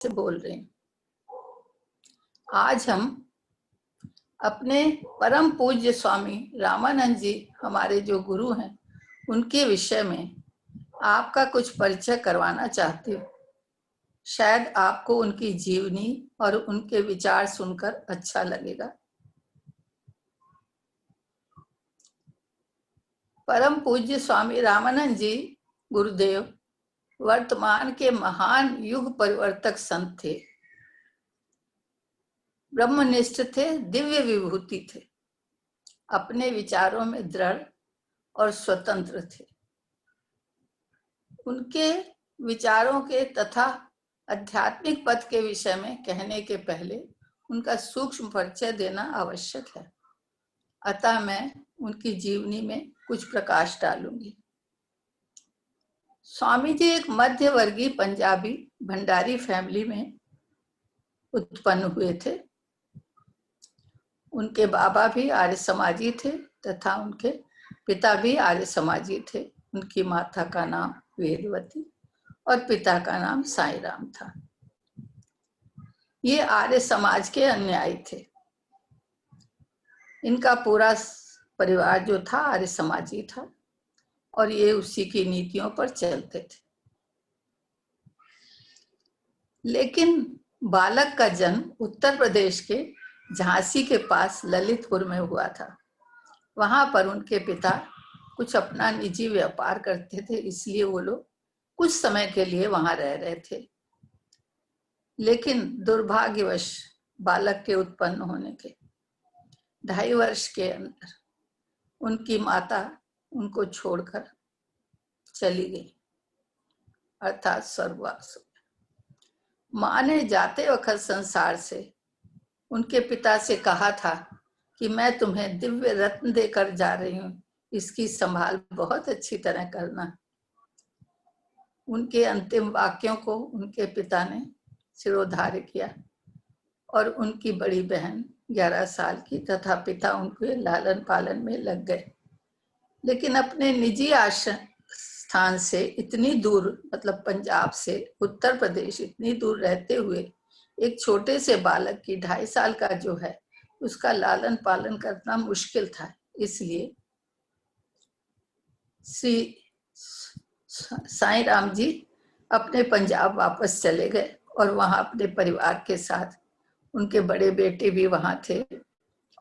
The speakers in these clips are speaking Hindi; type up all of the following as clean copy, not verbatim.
से बोल रही हूँ। आज हम अपने परम पूज्य स्वामी रामानंद जी, हमारे जो गुरु हैं, उनके विषय में आपका कुछ परिचय करवाना चाहती हूँ। शायद आपको उनकी जीवनी और उनके विचार सुनकर अच्छा लगेगा। परम पूज्य स्वामी रामानंद जी गुरुदेव वर्तमान के महान युग परिवर्तक संत थे। ब्रह्मनिष्ठ थे, दिव्य विभूति थे, अपने विचारों में दृढ़ और स्वतंत्र थे। उनके विचारों के तथा आध्यात्मिक पथ के विषय में कहने के पहले उनका सूक्ष्म परिचय देना आवश्यक है। अतः मैं उनकी जीवनी में कुछ प्रकाश डालूंगी। स्वामी जी एक मध्य वर्गीय पंजाबी भंडारी फैमिली में उत्पन्न हुए थे। उनके बाबा भी आर्य समाजी थे तथा उनके पिता भी आर्य समाजी थे। उनकी माता का नाम वेदवती और पिता का नाम साईं राम था। ये आर्य समाज के अनुयायी थे। इनका पूरा परिवार जो था आर्य समाजी था और ये उसी की नीतियों पर चलते थे। लेकिन बालक का जन्म उत्तर प्रदेश के झांसी के पास ललितपुर में हुआ था। वहां पर उनके पिता कुछ अपना निजी व्यापार करते थे, इसलिए वो लोग कुछ समय के लिए वहां रह रहे थे। लेकिन दुर्भाग्यवश बालक के उत्पन्न होने के 2.5 वर्ष के अंदर उनकी माता उनको छोड़कर चली गई, अर्थात स्वर्गवास। माँ ने जाते वक्त संसार से उनके पिता से कहा था कि मैं तुम्हें दिव्य रत्न देकर जा रही हूँ, इसकी संभाल बहुत अच्छी तरह करना। उनके अंतिम वाक्यों को उनके पिता ने सिरोधार्य किया और उनकी बड़ी बहन 11 साल की तथा पिता उनके लालन पालन में लग गए। लेकिन अपने निजी आश्रम स्थान से इतनी दूर, मतलब पंजाब से उत्तर प्रदेश इतनी दूर रहते हुए एक छोटे से बालक की 2.5 साल का जो है उसका लालन पालन करना मुश्किल था। इसलिए श्री साईं राम जी अपने पंजाब वापस चले गए और वहां अपने परिवार के साथ, उनके बड़े बेटे भी वहां थे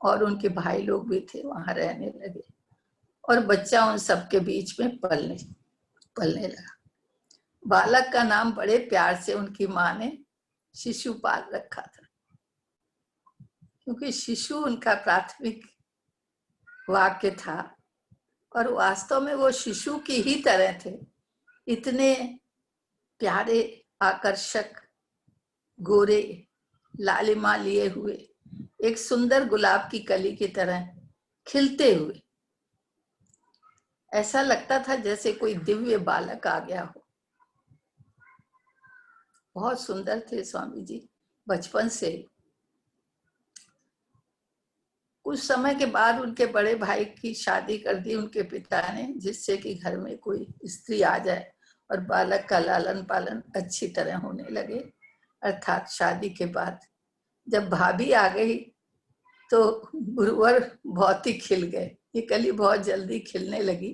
और उनके भाई लोग भी थे, वहां रहने लगे और बच्चा उन सबके बीच में पलने लगा। बालक का नाम बड़े प्यार से उनकी माँ ने शिशुपाल रखा था, क्योंकि शिशु उनका प्राथमिक वाक्य था और वास्तव में वो शिशु की ही तरह थे। इतने प्यारे, आकर्षक, गोरे, लालिमा लिए हुए, एक सुंदर गुलाब की कली की तरह खिलते हुए, ऐसा लगता था जैसे कोई दिव्य बालक आ गया हो। बहुत सुंदर थे स्वामी जी बचपन से। कुछ समय के बाद उनके बड़े भाई की शादी कर दी उनके पिता ने, जिससे कि घर में कोई स्त्री आ जाए और बालक का लालन पालन अच्छी तरह होने लगे। अर्थात शादी के बाद जब भाभी आ गई तो गुरुवर बहुत ही खिल गए। ये कली बहुत जल्दी खिलने लगी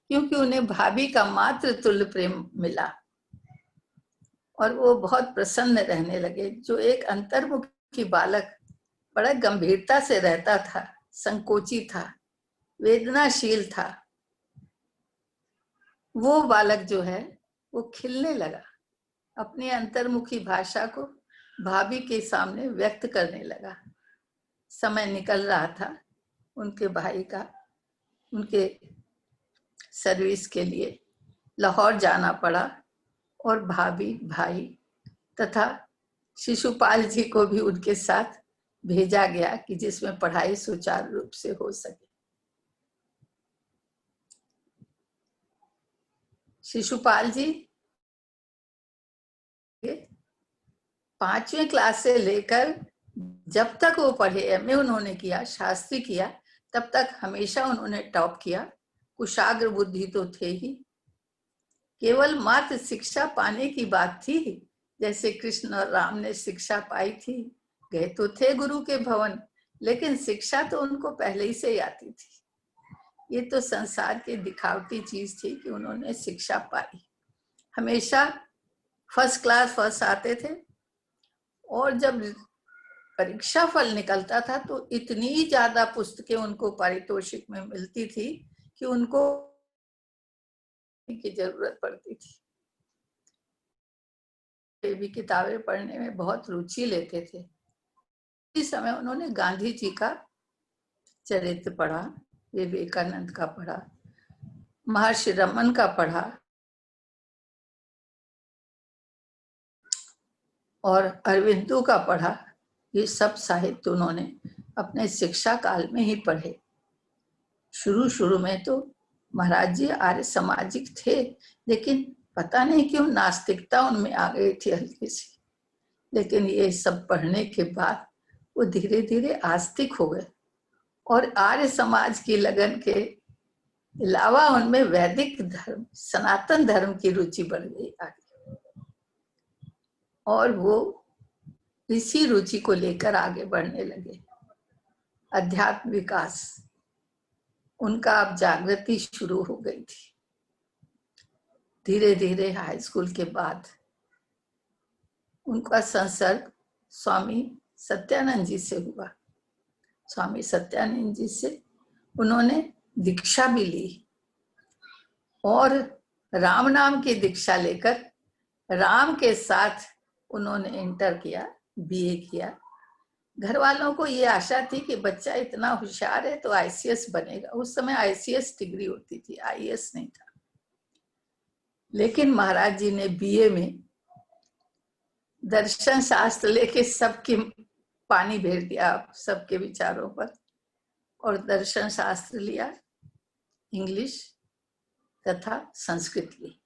क्योंकि उन्हें भाभी का मातृ तुल्य प्रेम मिला और वो बहुत प्रसन्न रहने लगे। जो एक अंतर्मुखी बालक बड़ा गंभीरता से रहता था, संकोची था, वेदनाशील था, वो बालक जो है वो खिलने लगा, अपनी अंतर्मुखी भाषा को भाभी के सामने व्यक्त करने लगा। समय निकल रहा था उनके भाई का, उनके सर्विस के लिए लाहौर जाना पड़ा और भाभी, भाई तथा शिशुपाल जी को भी उनके साथ भेजा गया कि जिसमें पढ़ाई सुचारू रूप से हो सके। शिशुपाल जी 5वीं क्लास से लेकर जब तक वो पढ़े, एमए उन्होंने किया, शास्त्री किया, तब तक हमेशा उन्होंने टॉप किया। कुशाग्र बुद्धि तो थे ही, केवल मात्र शिक्षा पाने की बात थी जैसे कृष्ण और राम ने शिक्षा पाई थी, गए तो थे गुरु के भवन, लेकिन शिक्षा तो उनको पहले ही से आती थी। ये तो संसार की दिखावटी चीज थी कि उन्होंने शिक्षा पाई। हमेशा फर्स्ट क्लास फर्स्ट आते थे, और जब परीक्षा फल निकलता था तो इतनी ज्यादा पुस्तकें उनको पारितोषिक में मिलती थी कि उनको की जरूरत पड़ती थी। वे भी किताबें पढ़ने में बहुत रुचि लेते थे। इस समय उन्होंने गांधी जी का चरित्र पढ़ा, विवेकानंद का पढ़ा, महर्षि रमन का पढ़ा, और अरविंदो का पढ़ा। ये सब साहित्य उन्होंने अपने शिक्षा काल में ही पढ़े। शुरू में तो महाराज जी आर्य सामाजिक थे, लेकिन पता नहीं क्यों नास्तिकता उनमें आ गई थी हल्की सी। लेकिन ये सब पढ़ने के बाद वो धीरे धीरे आस्तिक हो गए, और आर्य समाज की लगन के अलावा उनमें वैदिक धर्म, सनातन धर्म की रुचि बढ़ गई आगे, और वो इसी रुचि को लेकर आगे बढ़ने लगे। अध्यात्म विकास उनका अब जागृति शुरू हो गई थी। धीरे धीरे हाई स्कूल के बाद उनका संसर्ग स्वामी सत्यानंद जी से हुआ। स्वामी सत्यानंद जी से उन्होंने दीक्षा भी ली, और राम नाम की दीक्षा लेकर राम के साथ उन्होंने इंटर किया, बीए किया। घर वालों को ये आशा थी कि बच्चा इतना होशियार है तो आईसीएस बनेगा। उस समय आईसीएस डिग्री होती थी, आईएएस नहीं था। लेकिन महाराज जी ने बीए में दर्शन शास्त्र लेके सबकी पानी फेर दिया सबके विचारों पर, और दर्शन शास्त्र लिया, इंग्लिश तथा संस्कृत ली,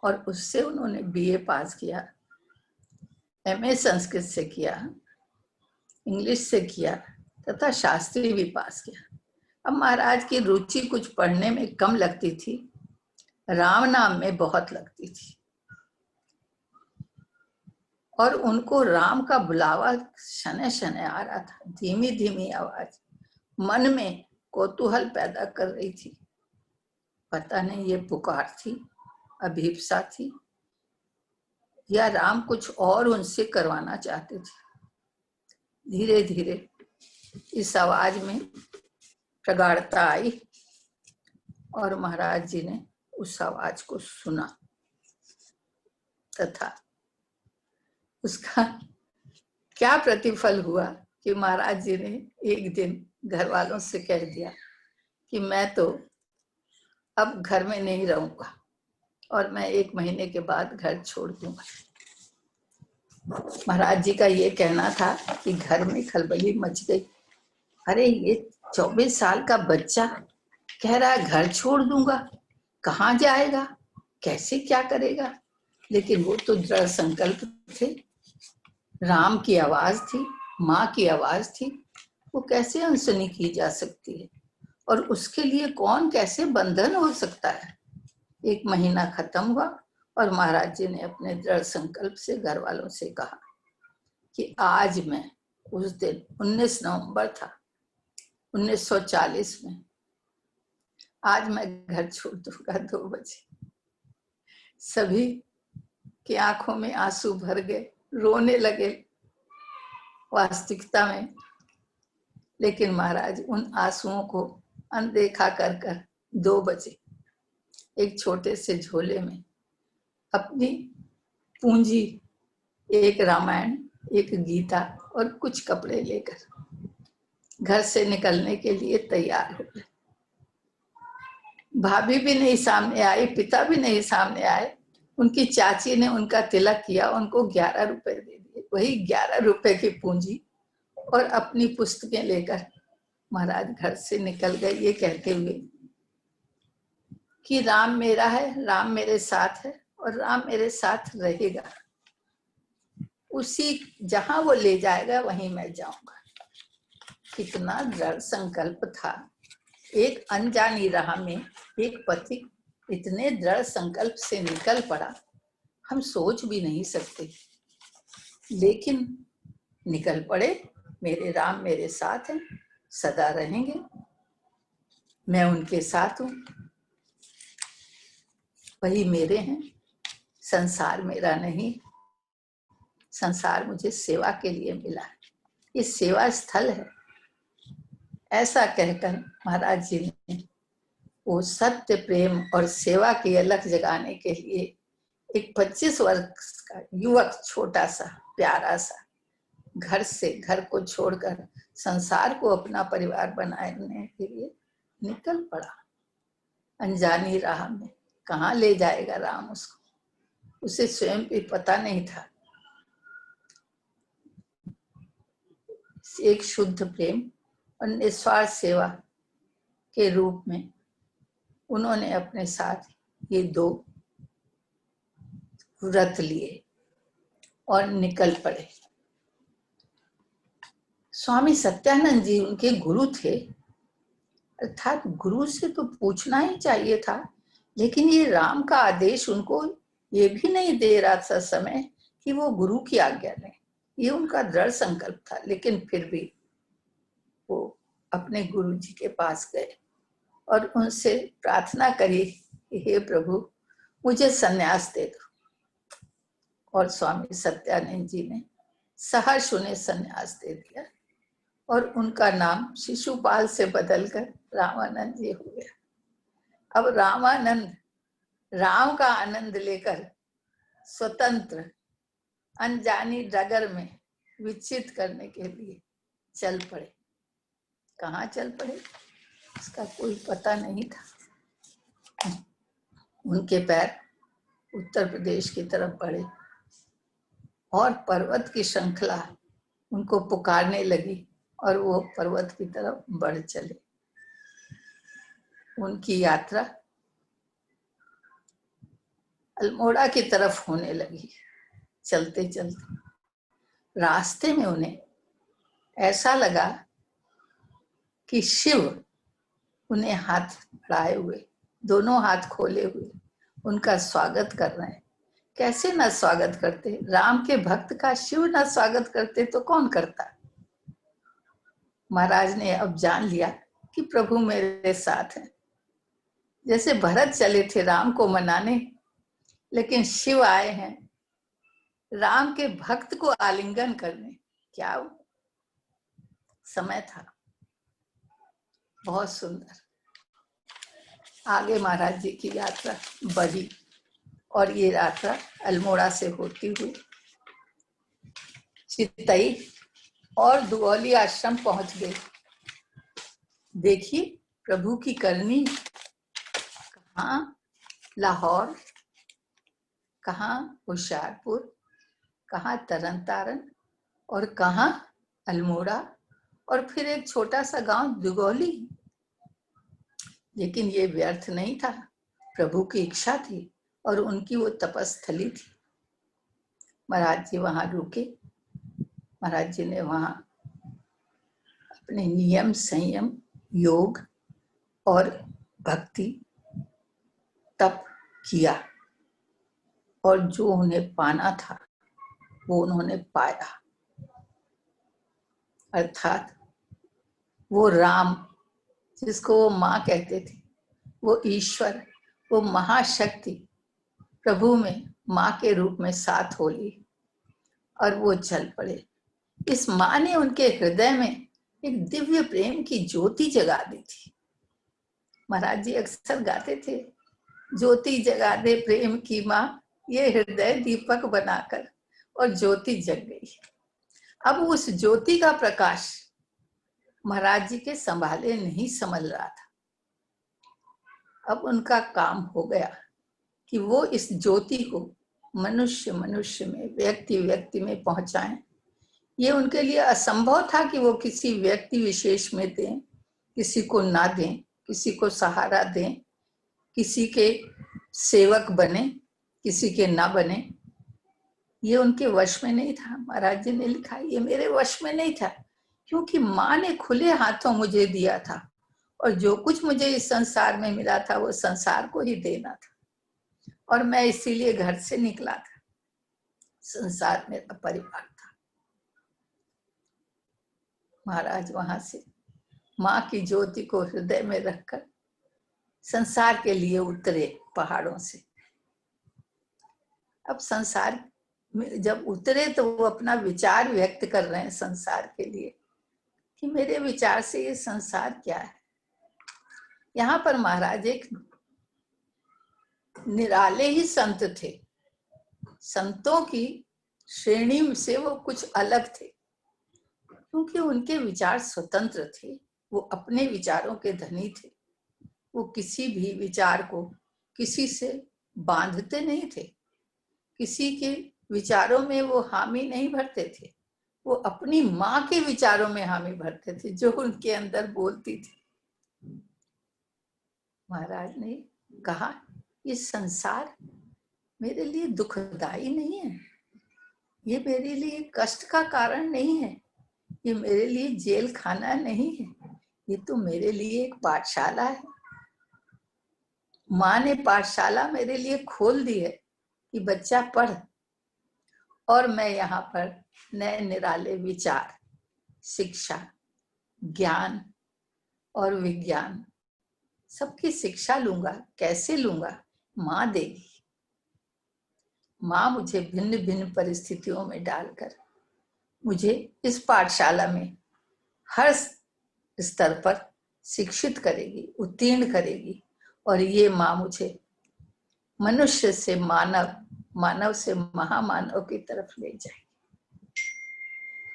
और उससे उन्होंने बीए पास किया, एमए संस्कृत से किया, इंग्लिश से किया तथा शास्त्री भी पास किया। अब महाराज की रुचि कुछ पढ़ने में कम लगती थी, राम नाम में बहुत लगती थी, और उनको राम का बुलावा शनै शनै आ रहा था। धीमी धीमी आवाज मन में कौतूहल पैदा कर रही थी। पता नहीं ये पुकार थी, अभिप्सा थी, या राम कुछ और उनसे करवाना चाहते थे। धीरे धीरे इस आवाज में प्रगाढ़ता आई, और महाराज जी ने उस आवाज को सुना तथा उसका क्या प्रतिफल हुआ कि महाराज जी ने एक दिन घर वालों से कह दिया कि मैं तो अब घर में नहीं रहूंगा, और मैं 1 महीने के बाद घर छोड़ दूंगा। महाराज जी का ये कहना था कि घर में खलबली मच गई। अरे ये 24 साल का बच्चा कह रहा है घर छोड़ दूंगा, कहाँ जाएगा, कैसे क्या करेगा। लेकिन वो तो दृढ़ संकल्प थे, राम की आवाज थी, माँ की आवाज थी, वो कैसे अनसुनी की जा सकती है, और उसके लिए कौन कैसे बंधन हो सकता है। 1 महीना खत्म हुआ, और महाराज जी ने अपने दृढ़ संकल्प से घर वालों से कहा कि आज मैं, उस दिन 19 नवंबर था 1940 में, आज मैं घर छोड़ दूंगा 2 बजे। सभी की आंखों में आंसू भर गए, रोने लगे वास्तविकता में। लेकिन महाराज उन आंसुओं को अनदेखा कर कर 2 बजे एक छोटे से झोले में अपनी पूंजी, एक रामायण, एक गीता और कुछ कपड़े लेकर घर से निकलने के लिए तैयार हो गए। भाभी भी नहीं सामने आई, पिता भी नहीं सामने आए। उनकी चाची ने उनका तिलक किया, उनको 11 रुपए दे दिए। वही 11 रुपए की पूंजी और अपनी पुस्तकें लेकर महाराज घर से निकल गए, ये कहते हुए कि राम मेरा है, राम मेरे साथ है और राम मेरे साथ रहेगा। उसी जहां वो ले जाएगा वहीं मैं जाऊंगा। कितना दृढ़ संकल्प था। एक अनजानी राह में एक पथिक इतने दृढ़ संकल्प से निकल पड़ा। हम सोच भी नहीं सकते, लेकिन निकल पड़े। मेरे राम मेरे साथ हैं, सदा रहेंगे, मैं उनके साथ हूँ, वही मेरे हैं, संसार मेरा नहीं, संसार मुझे सेवा के लिए मिला है, ये सेवा स्थल है। ऐसा कहकर महाराज जी ने वो सत्य, प्रेम और सेवा की अलख जगाने के लिए एक 25 वर्ष का युवक, छोटा सा प्यारा सा, घर को छोड़कर संसार को अपना परिवार बनाने के लिए निकल पड़ा। अनजानी राह में कहाँ ले जाएगा राम उसको, उसे स्वयं भी पता नहीं था। एक शुद्ध प्रेम और निस्वार्थ सेवा के रूप में उन्होंने अपने साथ ये 2 व्रत लिए और निकल पड़े। स्वामी सत्यानंद जी उनके गुरु थे, अर्थात गुरु से तो पूछना ही चाहिए था, लेकिन ये राम का आदेश उनको ये भी नहीं दे रहा था समय कि वो गुरु की आज्ञा लें। ये उनका दृढ़ संकल्प था, लेकिन फिर भी वो अपने गुरु जी के पास गए और उनसे प्रार्थना करी, हे प्रभु मुझे संन्यास दे दो। और स्वामी सत्यानंद जी ने सहर्ष उन्हें संन्यास दे दिया और उनका नाम शिशुपाल से बदलकर रामानंद जी हो गया। अब रामानंद राम का आनंद लेकर स्वतंत्र अनजानी डगर में विचरित करने के लिए चल पड़े। कहाँ चल पड़े इसका कोई पता नहीं था। उनके पैर उत्तर प्रदेश की तरफ बढ़े और पर्वत की श्रृंखला उनको पुकारने लगी और वो पर्वत की तरफ बढ़ चले। उनकी यात्रा अल्मोड़ा की तरफ होने लगी। चलते चलते रास्ते में उन्हें ऐसा लगा कि शिव उन्हें हाथ बढ़ाए हुए, दोनों हाथ खोले हुए उनका स्वागत कर रहे हैं। कैसे न स्वागत करते, राम के भक्त का शिव न स्वागत करते तो कौन करता। महाराज ने अब जान लिया कि प्रभु मेरे साथ हैं। जैसे भरत चले थे राम को मनाने, लेकिन शिव आए हैं राम के भक्त को आलिंगन करने। क्या समय था, बहुत सुंदर। आगे महाराज जी की यात्रा बढ़ी और ये यात्रा अल्मोड़ा से होती हुई चितई और दुगौली आश्रम पहुंच गए। देखिए प्रभु की करनी, कहाँ लाहौर, कहाँ होशियारपुर, कहाँ तरन तारण और कहाँ अल्मोड़ा और फिर एक छोटा सा गांव दुगौली। लेकिन ये व्यर्थ नहीं था, प्रभु की इच्छा थी और उनकी वो तपस्थली थी। महाराज जी वहां रुके। महाराज जी ने वहां अपने नियम, संयम, योग और भक्ति तप किया और जो उन्हें पाना था वो उन्होंने पाया। अर्थात वो राम जिसको वो माँ कहते थे, वो ईश्वर, वो महाशक्ति प्रभु में माँ के रूप में साथ हो ली और वो चल पड़े। इस माँ ने उनके हृदय में एक दिव्य प्रेम की ज्योति जगा दी थी। महाराज जी अक्सर गाते थे, ज्योति जगा दे प्रेम की माँ, ये हृदय दीपक बनाकर, और ज्योति जग गई। अब उस ज्योति का प्रकाश महाराज जी के संभाले नहीं समझ रहा था। अब उनका काम हो गया कि वो इस ज्योति को मनुष्य मनुष्य में, व्यक्ति व्यक्ति में पहुंचाएं। ये उनके लिए असंभव था कि वो किसी व्यक्ति विशेष में दें, किसी को ना दें, किसी को सहारा दें, किसी के सेवक बने, किसी के ना बने। ये उनके वश में नहीं था। महाराज जी ने लिखा, ये मेरे वश में नहीं था, क्योंकि माँ ने खुले हाथों मुझे दिया था और जो कुछ मुझे इस संसार में मिला था वो संसार को ही देना था और मैं इसीलिए घर से निकला था। संसार मेरा परिवार था। महाराज वहां से माँ की ज्योति को हृदय में रखकर संसार के लिए उतरे पहाड़ों से। अब संसार में जब उतरे तो वो अपना विचार व्यक्त कर रहे हैं संसार के लिए कि मेरे विचार से ये संसार क्या है। यहाँ पर महाराज एक निराले ही संत थे, संतों की श्रेणी से वो कुछ अलग थे, क्योंकि उनके विचार स्वतंत्र थे, वो अपने विचारों के धनी थे। वो किसी भी विचार को किसी से बांधते नहीं थे, किसी के विचारों में वो हामी नहीं भरते थे, वो अपनी माँ के विचारों में हामी भरते थे जो उनके अंदर बोलती थी। महाराज ने कहा ये संसार मेरे लिए दुखदाई नहीं है, ये मेरे लिए कष्ट का कारण नहीं है, ये मेरे लिए जेल खाना नहीं है, ये तो मेरे लिए एक पाठशाला है। माँ ने पाठशाला मेरे लिए खोल दी है कि बच्चा पढ़, और मैं यहाँ पर नए निराले विचार, शिक्षा, ज्ञान और विज्ञान सबकी शिक्षा लूंगा। कैसे लूंगा? माँ देगी। माँ मुझे भिन्न भिन्न परिस्थितियों में डालकर मुझे इस पाठशाला में हर स्तर पर शिक्षित करेगी, उत्तीर्ण करेगी, और ये माँ मुझे मनुष्य से मानव, मानव से महामानव की तरफ ले जाएगी।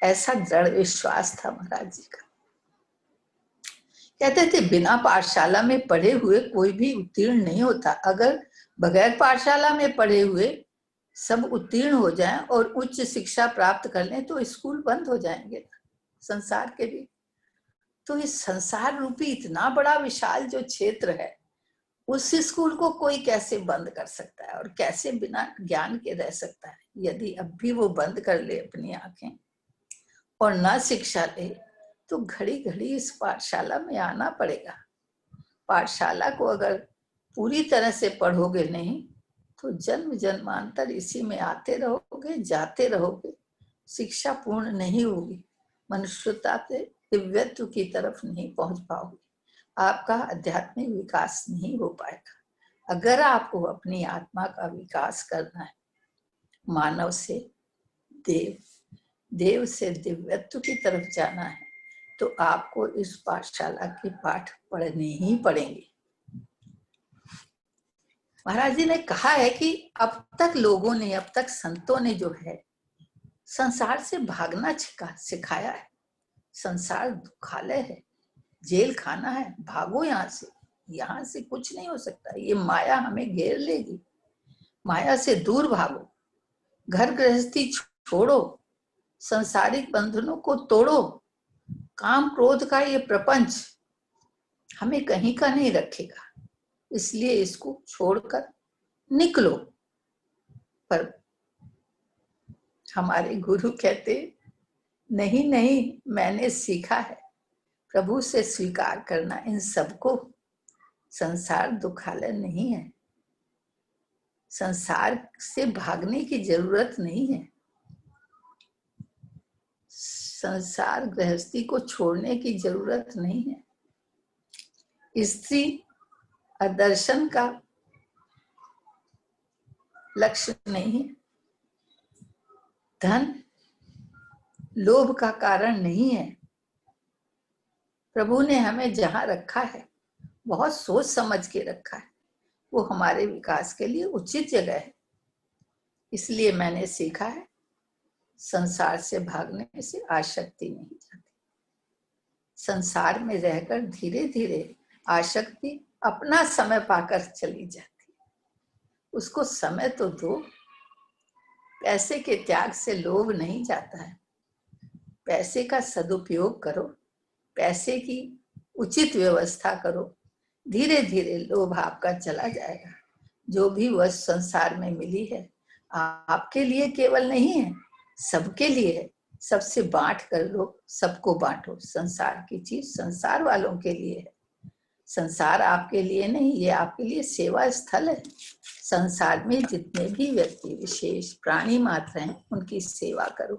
ऐसा दृढ़ विश्वास था महाराज जी का। कहते थे बिना पाठशाला में पढ़े हुए कोई भी उत्तीर्ण नहीं होता। अगर बगैर पाठशाला में पढ़े हुए सब उत्तीर्ण हो जाएं और उच्च शिक्षा प्राप्त कर लें तो स्कूल बंद हो जाएंगे संसार के भी। तो इस संसार रूपी इतना बड़ा विशाल जो क्षेत्र है, उस स्कूल को कोई कैसे बंद कर सकता है और कैसे बिना ज्ञान के रह सकता है? यदि अब भी वो बंद कर ले अपनी आंखें और ना शिक्षा ले तो घड़ी घड़ी इस पाठशाला में आना पड़ेगा। पाठशाला को अगर पूरी तरह से पढ़ोगे नहीं तो जन्म जन्मांतर इसी में आते रहोगे, जाते रहोगे, शिक्षा पूर्ण नहीं होगी, मनुष्यता से दिव्यत्व की तरफ नहीं पहुंच पाओगे, आपका आध्यात्मिक विकास नहीं हो पाएगा। अगर आपको अपनी आत्मा का विकास करना है, मानव से देव, देव से दिव्यत्व की तरफ जाना है, तो आपको इस पाठशाला के पाठ पढ़ने ही पड़ेंगे। महाराज जी ने कहा है कि अब तक लोगों ने, अब तक संतों ने जो है संसार से भागना सिखाया है। संसार दुखालय है, जेल खाना है, भागो यहाँ से कुछ नहीं हो सकता, ये माया हमें घेर लेगी, माया से दूर भागो, घर गृहस्थी छोड़ो, संसारिक बंधनों को तोड़ो, काम क्रोध का ये प्रपंच हमें कहीं का नहीं रखेगा, इसलिए इसको छोड़कर निकलो। पर हमारे गुरु कहते नहीं नहीं, मैंने सीखा है प्रभु से स्वीकार करना इन सबको। संसार दुखालय नहीं है, संसार से भागने की जरूरत नहीं है, संसार गृहस्थी को छोड़ने की जरूरत नहीं है। स्त्री आदर्शन का लक्ष्य नहीं है, धन लोभ का कारण नहीं है। प्रभु ने हमें जहां रखा है बहुत सोच समझ के रखा है, वो हमारे विकास के लिए उचित जगह है। इसलिए मैंने सीखा है संसार से भागने से आसक्ति नहीं जाती, संसार में रहकर धीरे धीरे आसक्ति अपना समय पाकर चली जाती। उसको समय तो दो, पैसे के त्याग से लोभ नहीं जाता है, पैसे का सदुपयोग करो, पैसे की उचित व्यवस्था करो, धीरे धीरे लोभ आपका चला जाएगा। जो भी वस्तु संसार में मिली है आपके लिए केवल नहीं है, सबके लिए है, सबसे बांट कर लो, सबको बांटो। संसार की चीज संसार वालों के लिए है, संसार आपके लिए नहीं, ये आपके लिए सेवा स्थल है। संसार में जितने भी व्यक्ति विशेष प्राणी मात्र हैं उनकी सेवा करो,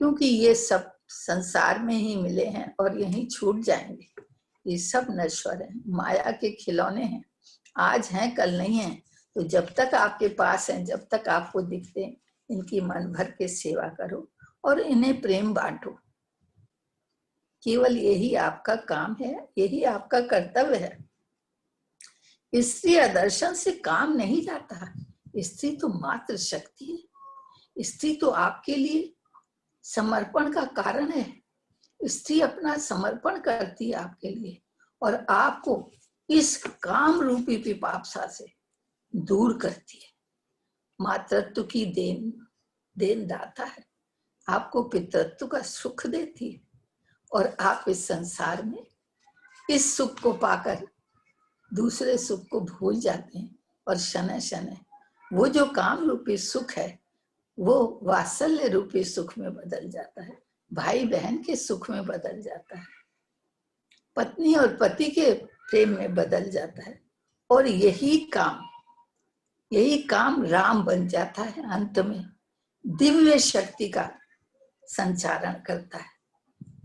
क्योंकि ये सब संसार में ही मिले हैं और यहीं छूट जाएंगे। ये सब नश्वर हैं, माया के खिलौने हैं, आज हैं कल नहीं हैं। तो जब तक आपके पास हैं, जब तक आपको दिखते हैं, इनकी मन भर के सेवा करो और इन्हें प्रेम बांटो। केवल यही आपका काम है, यही आपका कर्तव्य है। स्त्री आदर्शन से काम नहीं जाता। स्त्री तो मात्र शक्ति है। स्त्री तो आपके लिए समर्पण का कारण है। स्त्री अपना समर्पण करती है आपके लिए और आपको इस काम रूपी पिपासा से दूर करती है। मातृत्व की देन दाता है, आपको पितृत्व का सुख देती है और आप इस संसार में इस सुख को पाकर दूसरे सुख को भूल जाते हैं और शनै शनै वो जो काम रूपी सुख है वो वात्सल्य रूपी सुख में बदल जाता है, भाई बहन के सुख में बदल जाता है, पत्नी और पति के प्रेम में बदल जाता है। और यही काम राम बन जाता है। अंत में दिव्य शक्ति का संचारण करता है,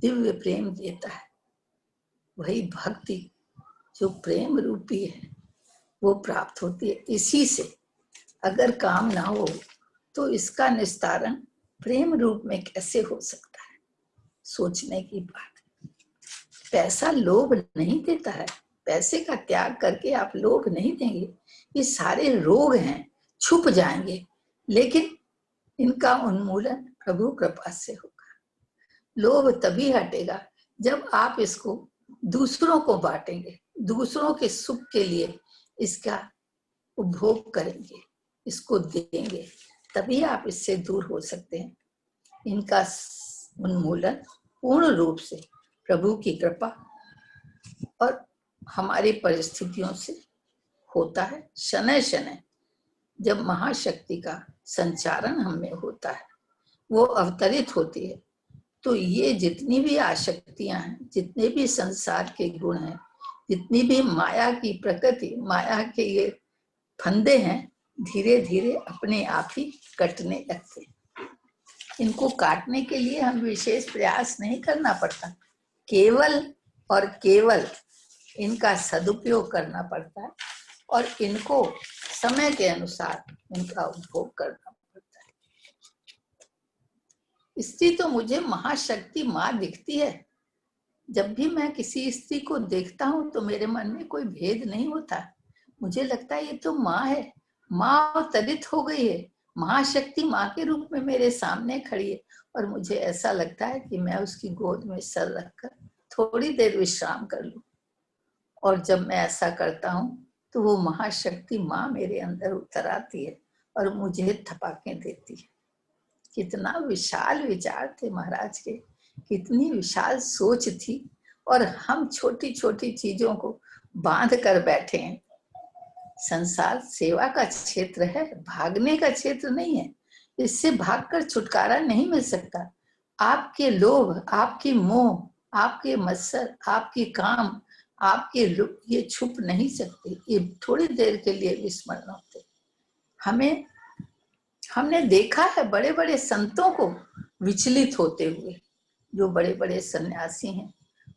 दिव्य प्रेम देता है। वही भक्ति जो प्रेम रूपी है वो प्राप्त होती है। इसी से अगर काम ना हो तो इसका निस्तारण प्रेम रूप में कैसे हो सकता है, सोचने की बात है। पैसा लोभ नहीं देता है, पैसे का त्याग करके आप लोभ नहीं देंगे, ये सारे रोग हैं, छुप जाएंगे, लेकिन इनका उन्मूलन प्रभु कृपा से होगा। लोभ तभी हटेगा जब आप इसको दूसरों को बांटेंगे, दूसरों के सुख के लिए इसका उपभोग करेंगे, इसको देंगे, तभी आप इससे दूर हो सकते हैं। इनका उन्मूलन पूर्ण रूप से प्रभु की कृपा और हमारी परिस्थितियों से होता है। शनै शनै जब महाशक्ति का संचारण हमें होता है, वो अवतरित होती है, तो ये जितनी भी आसक्तियां हैं, जितने भी संसार के गुण हैं, जितनी भी माया की प्रकृति, माया के ये फंदे हैं, धीरे धीरे अपने आप ही कटने लगते हैं। इनको काटने के लिए हम विशेष प्रयास नहीं करना पड़ता, केवल और केवल इनका सदुपयोग करना पड़ता है और इनको समय के अनुसार इनका उपभोग करना पड़ता है। स्त्री तो मुझे महाशक्ति माँ दिखती है। जब भी मैं किसी स्त्री को देखता हूँ तो मेरे मन में कोई भेद नहीं होता, मुझे लगता है ये तो माँ है, माँ अवतरित हो गई है, महाशक्ति माँ के रूप में मेरे सामने खड़ी है। और मुझे ऐसा लगता है कि मैं उसकी गोद में सर रखकर थोड़ी देर विश्राम कर लूं। और जब मैं ऐसा करता हूँ तो वो महाशक्ति माँ मेरे अंदर उतर आती है और मुझे थपाके देती है। कितना विशाल विचार थे महाराज के, कितनी विशाल सोच थी, और हम छोटी छोटी चीजों को बांध कर बैठे हैं। संसार सेवा का क्षेत्र है, भागने का क्षेत्र नहीं है। इससे भागकर छुटकारा नहीं मिल सकता। आपके लोभ, आपकी मोह, आपके मत्सर, आपके काम, आपके ये छुप नहीं सकते, ये थोड़ी देर के लिए विस्मरण होते। हमने देखा है बड़े बड़े संतों को विचलित होते हुए। जो बड़े बड़े सन्यासी हैं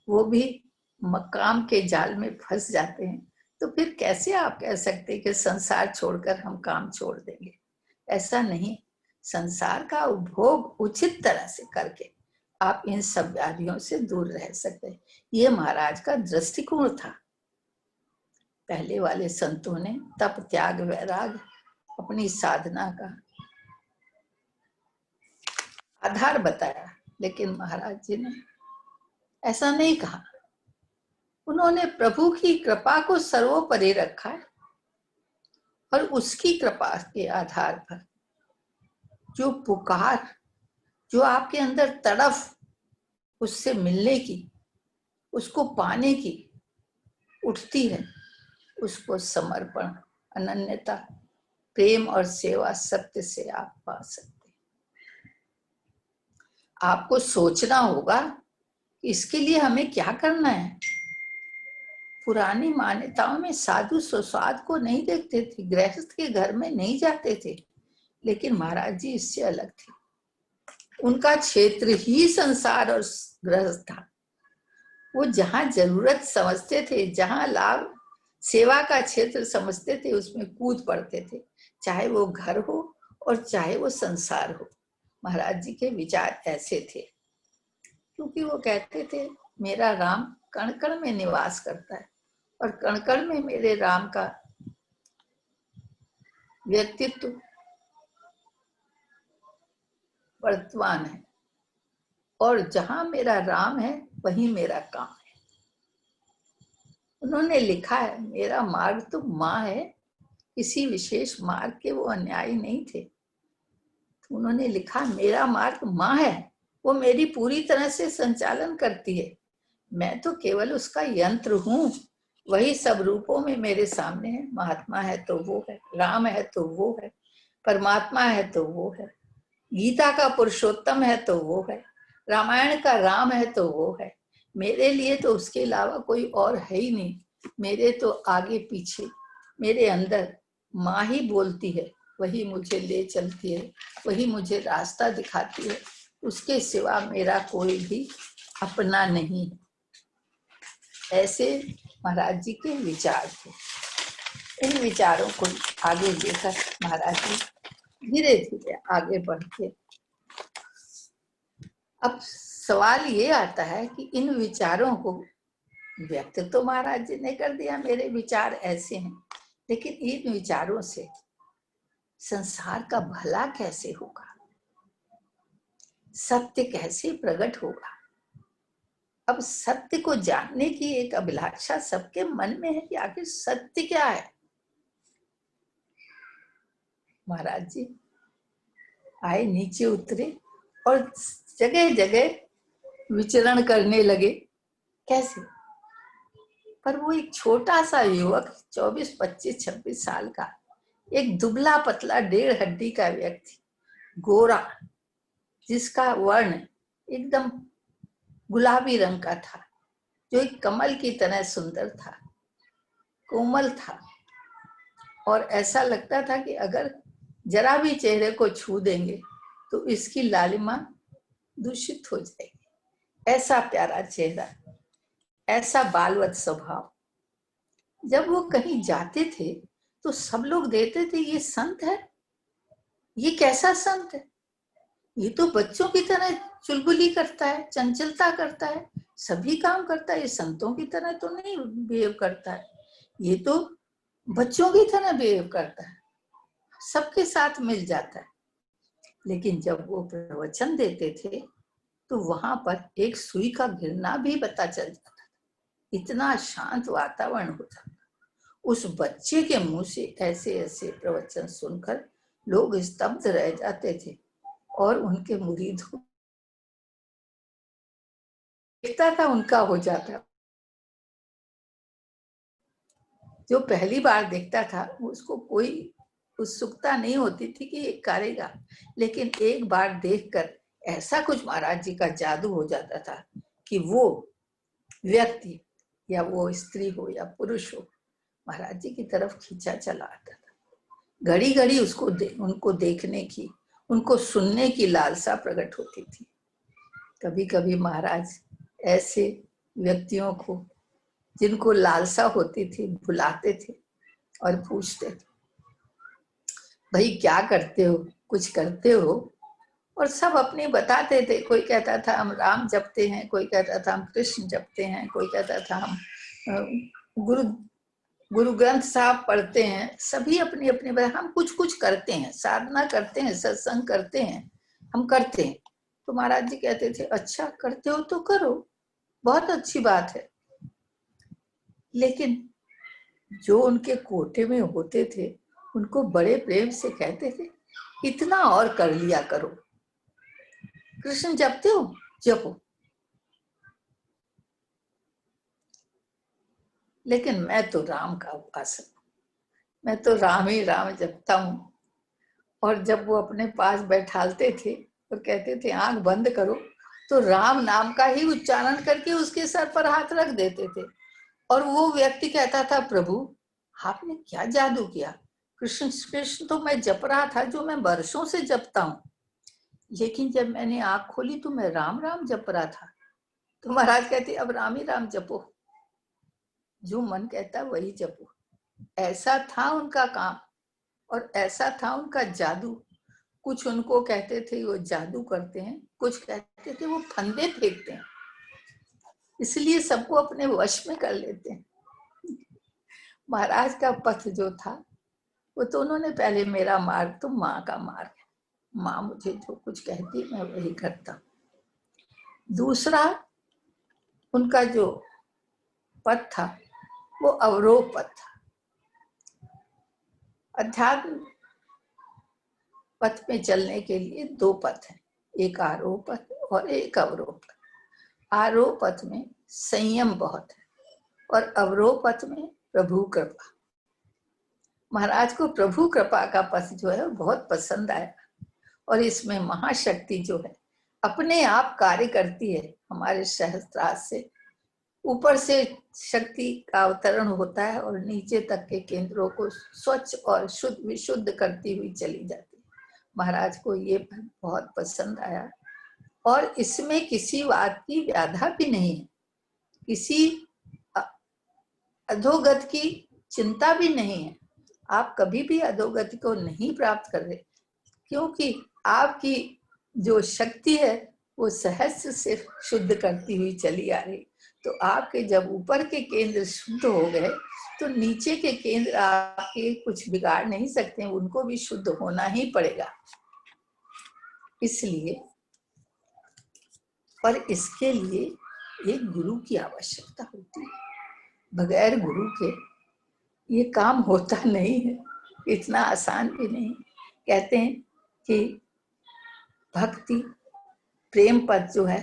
वो भी मकाम के जाल में फंस जाते हैं। तो फिर कैसे आप कह सकते हैं कि संसार छोड़कर हम काम छोड़ देंगे? ऐसा नहीं। संसार का उपभोग उचित तरह से करके आप इन सब व्याधियों से दूर रह सकते हैं। ये महाराज का दृष्टिकोण था। पहले वाले संतों ने तप, त्याग, वैराग अपनी साधना का आधार बताया, लेकिन महाराज जी ने ऐसा नहीं कहा। उन्होंने प्रभु की कृपा को सर्वोपरि रखा है और उसकी कृपा के आधार पर जो पुकार, जो आपके अंदर तड़फ उससे मिलने की, उसको पाने की उठती है, उसको समर्पण, अनन्यता, प्रेम और सेवा, सत्य से आप पा सकते हैं। आपको सोचना होगा कि इसके लिए हमें क्या करना है। पुरानी मान्यताओं में साधु सुस्वाद को नहीं देखते थे, गृहस्थ के घर में नहीं जाते थे, लेकिन महाराज जी इससे अलग थे। उनका क्षेत्र ही संसार और गृहस्थ था। वो जहां जरूरत समझते थे, जहां लाभ सेवा का क्षेत्र समझते थे, उसमें कूद पड़ते थे, चाहे वो घर हो और चाहे वो संसार हो। महाराज जी के विचार ऐसे थे, क्योंकि वो कहते थे मेरा राम कण कण में निवास करता है और कण कण में मेरे राम का व्यक्तित्व वर्तमान है, और जहां मेरा राम है वहीं मेरा काम है। उन्होंने लिखा है मेरा मार्ग तो माँ है, किसी विशेष मार्ग के वो अन्यायी नहीं थे। तो उन्होंने लिखा मेरा मार्ग माँ है, वो मेरी पूरी तरह से संचालन करती है, मैं तो केवल उसका यंत्र हूँ। वही सब रूपों में मेरे सामने है। महात्मा है तो वो है, राम है तो वो है, परमात्मा है तो वो है, गीता का पुरुषोत्तम है तो वो है, रामायण का राम है तो वो है। मेरे लिए तो उसके अलावा कोई और है ही नहीं। मेरे तो आगे पीछे मेरे अंदर माँ ही बोलती है, वही मुझे ले चलती है, वही मुझे रास्ता दिखाती है। उसके सिवा मेरा कोई भी अपना नहीं। ऐसे महाराज जी के विचार थे। इन विचारों को आगे लेकर महाराज जी धीरे धीरे आगे बढ़ते। अब सवाल ये आता है कि इन विचारों को व्यक्त तो महाराज जी ने कर दिया, मेरे विचार ऐसे हैं, लेकिन इन विचारों से संसार का भला कैसे होगा, सत्य कैसे प्रकट होगा। अब सत्य को जानने की एक अभिलाषा सबके मन में है कि आखिर सत्य क्या है। महाराज जी आए, नीचे उतरे और जगह जगह विचरण करने लगे। कैसे? पर वो एक छोटा सा युवक 24, 25, 26 साल का, एक दुबला पतला 1.5 हड्डी का व्यक्ति, गोरा, जिसका वर्ण एकदम गुलाबी रंग का था, जो एक कमल की तरह सुंदर था, कोमल था, और ऐसा लगता था कि अगर जरा भी चेहरे को छू देंगे तो इसकी लालिमा दूषित हो जाएगी। ऐसा प्यारा चेहरा, ऐसा बालवत स्वभाव। जब वो कहीं जाते थे तो सब लोग देते थे ये संत है, ये कैसा संत है, ये तो बच्चों की तरह चुलबुली करता है, चंचलता करता है, सभी काम करता है, ये संतों की तरह तो नहीं बिहेव करता है, ये तो बच्चों की तरह बिहेव करता है, सबके साथ मिल जाता है। लेकिन जब वो प्रवचन देते थे तो वहां पर एक सुई का गिरना भी पता चल जाता था, इतना शांत वातावरण होता था। उस बच्चे के मुंह से ऐसे ऐसे प्रवचन सुनकर लोग स्तब्ध रह जाते थे और उनके मुरीद देखता था उनका हो जाता। जो पहली बार देखता था उसको कोई उत्सुकता नहीं होती थी कि ये करेगा, लेकिन एक बार देखकर ऐसा कुछ महाराज जी का जादू हो जाता था कि वो व्यक्ति, या वो स्त्री हो या पुरुष हो, महाराज जी की तरफ खींचा चला आता था। घड़ी घड़ी उनको देखने की, उनको सुनने की लालसा प्रकट होती थी। कभी कभी महाराज ऐसे व्यक्तियों को जिनको लालसा होती थी बुलाते थे और पूछते थे, भाई क्या करते हो, कुछ करते हो? और सब अपने बताते थे। कोई कहता था हम राम जपते हैं, कोई कहता था हम कृष्ण जपते हैं, कोई कहता था हम गुरु ग्रंथ साहब पढ़ते हैं। सभी अपने अपने हम कुछ कुछ करते हैं, साधना करते हैं, सत्संग करते हैं, हम करते हैं। तो महाराज जी कहते थे अच्छा करते हो तो करो, बहुत अच्छी बात है। लेकिन जो उनके कोटे में होते थे उनको बड़े प्रेम से कहते थे इतना और कर लिया करो, कृष्ण जपते हो जपो। लेकिन मैं तो राम का उपासक, मैं तो राम ही राम जपता हूँ। और जब वो अपने पास बैठालते थे और कहते थे आंख बंद करो, तो राम नाम का ही उच्चारण करके उसके सर पर हाथ रख देते थे और वो व्यक्ति कहता था, प्रभु आपने क्या जादू किया, कृष्ण कृष्ण तो मैं जप रहा था जो मैं वर्षों से जपता हूँ, लेकिन जब मैंने आंख खोली तो मैं राम राम जप रहा था। तो महाराज कहते अब राम ही राम जपो, जो मन कहता वही जपो। ऐसा था उनका काम और ऐसा था उनका जादू। कुछ उनको कहते थे वो जादू करते हैं, कुछ कहते थे वो फंदे फेंकते हैं, इसलिए सबको अपने वश में कर लेते हैं। महाराज का पथ जो था वो तो उन्होंने पहले, मेरा मार्ग तो माँ का मार्ग है, माँ मुझे जो कुछ कहती मैं वही करता। दूसरा उनका जो पथ था वो अवरोह पथ था। अध्यात्म पथ में चलने के लिए दो पथ हैं, एक आरोह पथ और एक अवरोह पथ। आरोह पथ में संयम बहुत है और अवरोह पथ में प्रभु कृपा। महाराज को प्रभु कृपा का पथ जो है बहुत पसंद आया और इसमें महाशक्ति जो है अपने आप कार्य करती है। हमारे सहस्त्रार से ऊपर से शक्ति का अवतरण होता है और नीचे तक के केंद्रों को स्वच्छ और शुद्ध विशुद्ध करती हुई चली जाती है। महाराज को ये बहुत पसंद आया और इसमें किसी बात की व्याधा भी नहीं है, किसी अधोगति की चिंता भी नहीं है। आप कभी भी अधोगति को नहीं प्राप्त कर रहे, क्योंकि आपकी जो शक्ति है वो सहस्र से शुद्ध करती हुई चली आ रही। तो आपके जब ऊपर के केंद्र शुद्ध हो गए तो नीचे के केंद्र आपके कुछ बिगाड़ नहीं सकते, उनको भी शुद्ध होना ही पड़ेगा। इसलिए पर इसके लिए एक गुरु की आवश्यकता होती है। बगैर गुरु के ये काम होता नहीं है, इतना आसान भी नहीं। कहते हैं कि भक्ति प्रेम पद जो है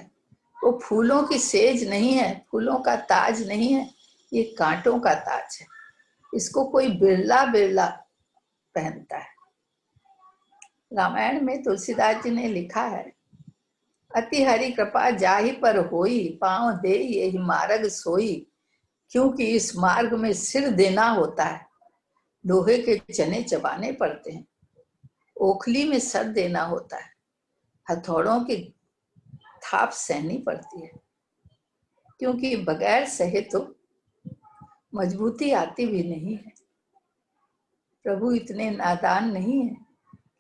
वो फूलों की सेज नहीं है, फूलों का ताज नहीं है, ये कांटों का ताज है। इसको कोई बिरला बिरला पहनता है। रामायण में तुलसीदास जी ने लिखा है, अति हरि कृपा जाहि पर होई, पांव दे यही मार्ग सोई। क्योंकि इस मार्ग में सिर देना होता है, लोहे के चने चबाने पड़ते हैं, ओखली में सर देना होता है, हथौड़ों की थाप सहनी पड़ती है, क्योंकि बगैर सहे तो मजबूती आती भी नहीं है। प्रभु इतने नादान नहीं है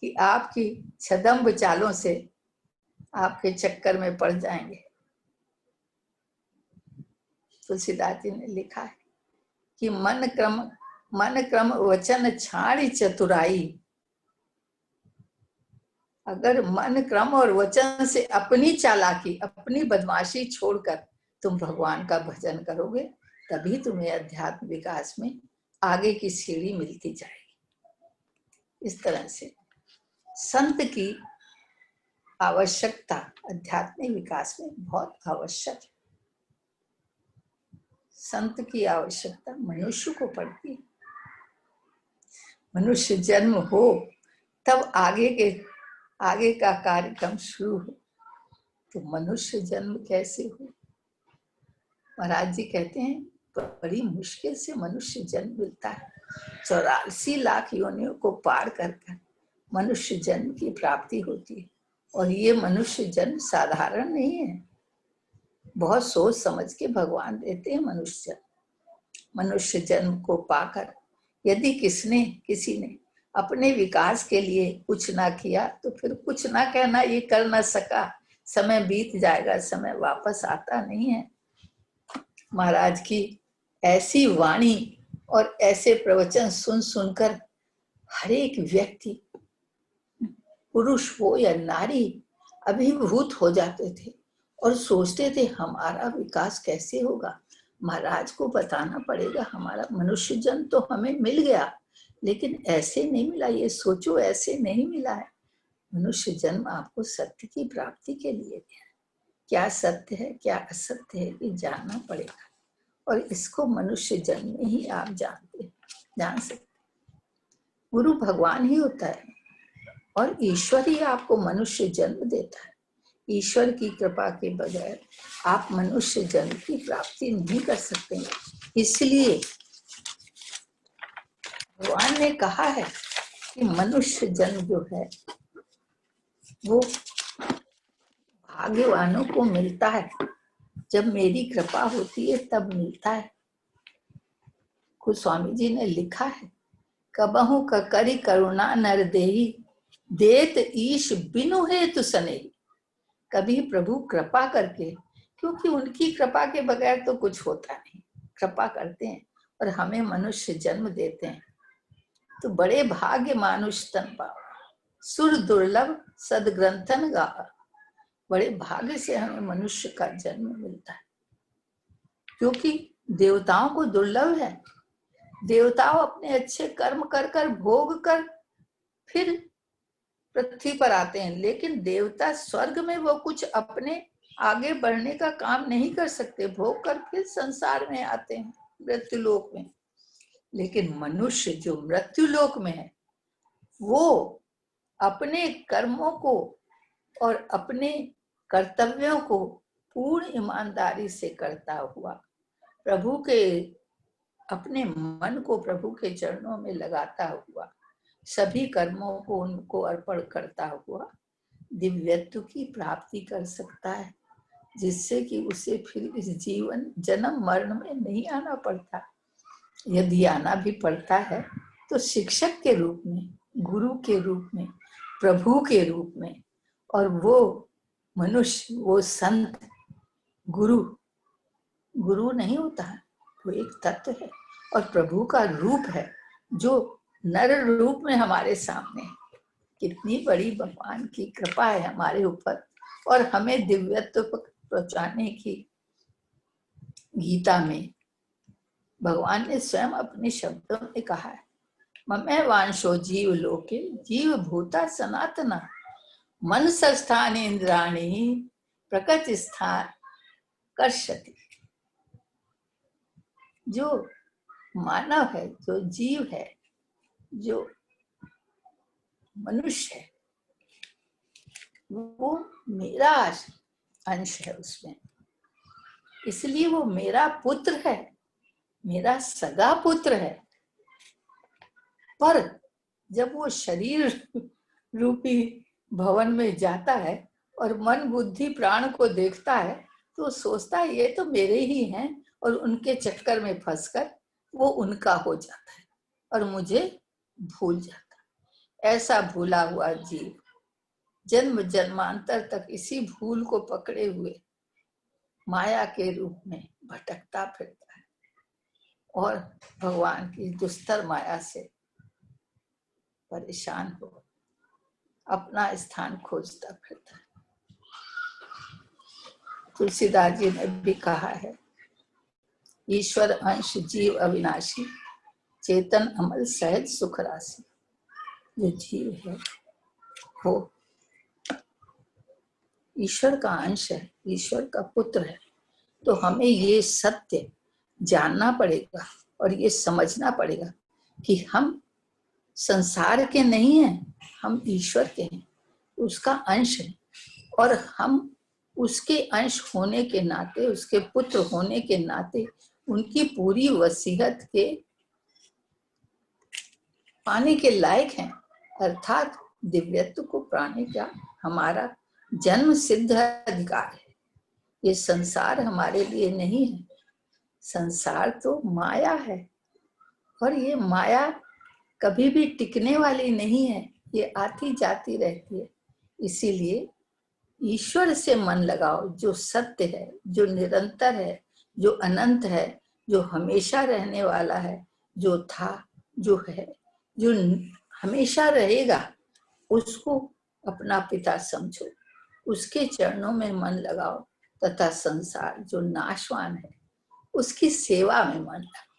कि आपकी छदम्ब चालों से आपके चक्कर में पड़ जाएंगे। तुलसीदास जी ने लिखा है कि मन क्रम वचन छाड़ी चतुराई। अगर मन क्रम और वचन से अपनी चालाकी, अपनी बदमाशी छोड़कर तुम भगवान का भजन करोगे, तभी तुम्हें अध्यात्म विकास में आगे की सीढ़ी मिलती जाएगी। इस तरह से संत की आवश्यकता आध्यात्मिक विकास में बहुत आवश्यक है। संत की आवश्यकता मनुष्य को पड़ती है। मनुष्य जन्म हो तब आगे का कार्यक्रम शुरू हो। तो मनुष्य जन्म कैसे हो? महाराज जी कहते हैं बड़ी मुश्किल से मनुष्य जन्म मिलता है। 84 लाख योनियों को पार कर मनुष्य जन्म की प्राप्ति होती है। और ये मनुष्य जन्म साधारण नहीं है, बहुत सोच समझ के भगवान देते हैं मनुष्य जन्म। मनुष्य जन्म को पाकर यदि किसी ने अपने विकास के लिए कुछ ना किया तो फिर कुछ ना कहना, ये कर ना सका, समय बीत जाएगा, समय वापस आता नहीं है। महाराज की ऐसी वाणी और ऐसे प्रवचन सुन सुनकर हर एक व्यक्ति, पुरुष हो या नारी, अभिभूत हो जाते थे और सोचते थे हमारा विकास कैसे होगा। महाराज को बताना पड़ेगा, हमारा मनुष्य जन्म तो हमें मिल गया, लेकिन ऐसे नहीं मिला, ये सोचो ऐसे नहीं मिला है। मनुष्य जन्म आपको सत्य की प्राप्ति के लिए दिया है। क्या सत्य है क्या असत्य है ये जानना पड़ेगा, और इसको मनुष्य जन्म में ही आप जान सकते। गुरु भगवान ही होता है और ईश्वर ही आपको मनुष्य जन्म देता है। ईश्वर की कृपा के बगैर आप मनुष्य जन्म की प्राप्ति नहीं कर सकते। इसलिए भगवान ने कहा है कि मनुष्य जन्म जो है वो भाग्यवानों को मिलता है, जब मेरी कृपा होती है तब मिलता है। कुछ स्वामी जी ने लिखा है, कबहू करी करुणा नर देही, देत ईश बिनु हेतु सनेही। कभी प्रभु कृपा करके, क्योंकि उनकी कृपा के बगैर तो कुछ होता नहीं, कृपा करते हैं और हमें मनुष्य जन्म देते हैं। तो बड़े भाग्य मानुष तन पावा, सुर दुर्लभ सदग्रंथन गावा। बड़े भाग्य से हमें मनुष्य का जन्म मिलता है, क्योंकि देवताओं को दुर्लभ है। देवताओं अपने अच्छे कर्म कर कर भोग कर फिर पृथ्वी पर आते हैं, लेकिन देवता स्वर्ग में वो कुछ अपने आगे बढ़ने का काम नहीं कर सकते, भोग कर फिर संसार में आते हैं, मृत्यु लोक में। लेकिन मनुष्य जो मृत्यु लोक में है वो अपने कर्मों को और अपने कर्तव्यों को पूर्ण ईमानदारी से करता हुआ, प्रभु के अपने मन को प्रभु के चरणों में लगाता हुआ, सभी कर्मों को उनको अर्पण करता हुआ दिव्यत्व की प्राप्ति कर सकता है, जिससे कि उसे फिर इस जीवन जन्म मरण में नहीं आना पड़ता। यदि आना भी पड़ता है तो शिक्षक के रूप में, गुरु के रूप में, प्रभु के रूप में। और वो मनुष्य, वो संत, गुरु नहीं होता है, वो एक तत्व है और प्रभु का रूप है जो नर रूप में हमारे सामने है। कितनी बड़ी भगवान की कृपा है हमारे ऊपर और हमें दिव्यत्व पहुंचाने की। गीता में भगवान ने स्वयं अपने शब्दों में कहा है, ममे वांशो जीव लोके जीव भूता सनातना मन स्थान इंद्राणी प्रकृति स्थान कर्षति। जो मानव है, जो जीव है, जो मनुष्य है, वो मेरा अंश है उसमें, इसलिए वो मेरा पुत्र है, मेरा सगा पुत्र है। पर जब वो शरीर रूपी भवन में जाता है और मन बुद्धि प्राण को देखता है तो सोचता है ये तो मेरे ही हैं, और उनके चक्कर में फंसकर वो उनका हो जाता है और मुझे भूल जाता है। ऐसा भूला हुआ जीव जन्म जन्मांतर तक इसी भूल को पकड़े हुए माया के रूप में भटकता फिरता है और भगवान की दुस्तर माया से परेशान हो अपना स्थान खोजता फिरता है। तुलसीदास जी ने भी कहा है, ईश्वर अंश जीव अविनाशी, चेतन अमल सहज सुख राशि। जो जीव है वो ईश्वर का अंश है, ईश्वर का पुत्र है। तो हमें ये सत्य जानना पड़ेगा और ये समझना पड़ेगा कि हम संसार के नहीं हैं, हम ईश्वर के हैं, उसका अंश है। और हम उसके अंश होने के नाते, उसके पुत्र होने के नाते उनकी पूरी वसीयत के पाने के लायक हैं, अर्थात दिव्यत्व को पाने का हमारा जन्म सिद्ध अधिकार है। ये संसार हमारे लिए नहीं है, संसार तो माया है और ये माया कभी भी टिकने वाली नहीं है, ये आती जाती रहती है। इसीलिए ईश्वर से मन लगाओ, जो सत्य है, जो निरंतर है, जो अनंत है, जो हमेशा रहने वाला है, जो था, जो है, जो हमेशा रहेगा, उसको अपना पिता समझो, उसके चरणों में मन लगाओ तथा संसार जो नाशवान है उसकी सेवा में मन लगाओ।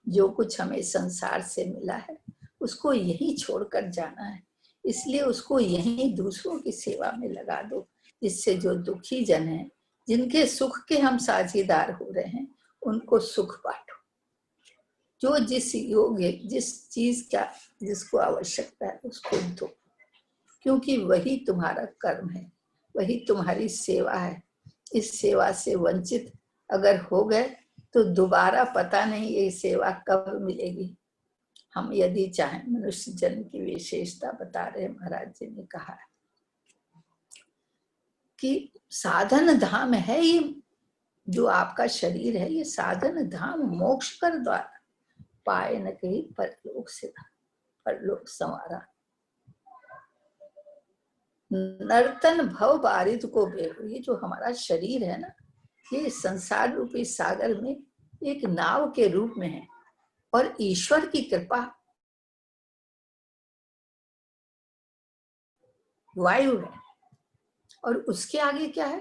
जो कुछ हमें संसार से मिला है उसको यही छोड़कर जाना है, इसलिए उसको यही दूसरों की सेवा में लगा दो, जिससे जो दुखी जन हैं, जिनके सुख के हम साझीदार हो रहे हैं, उनको सुख बांटो। जो जिस योग्य, जिस चीज का जिसको आवश्यकता है उसको दो, क्योंकि वही तुम्हारा कर्म है। वही तुम्हारी सेवा है। इस सेवा से वंचित अगर हो गए तो दोबारा पता नहीं ये सेवा कब मिलेगी। हम यदि चाहें, मनुष्य जन्म की विशेषता बता रहे महाराज जी ने कहा है कि साधन धाम है ये, जो आपका शरीर है ये साधन धाम, मोक्ष कर द्वारा पाए न कहीं परलोक से परलोक संवारा। नर्तन भव बारिद को बेहो, ये जो हमारा शरीर है ना, ये संसार रूपी सागर में एक नाव के रूप में है, और ईश्वर की कृपा वायु है, और उसके आगे क्या है,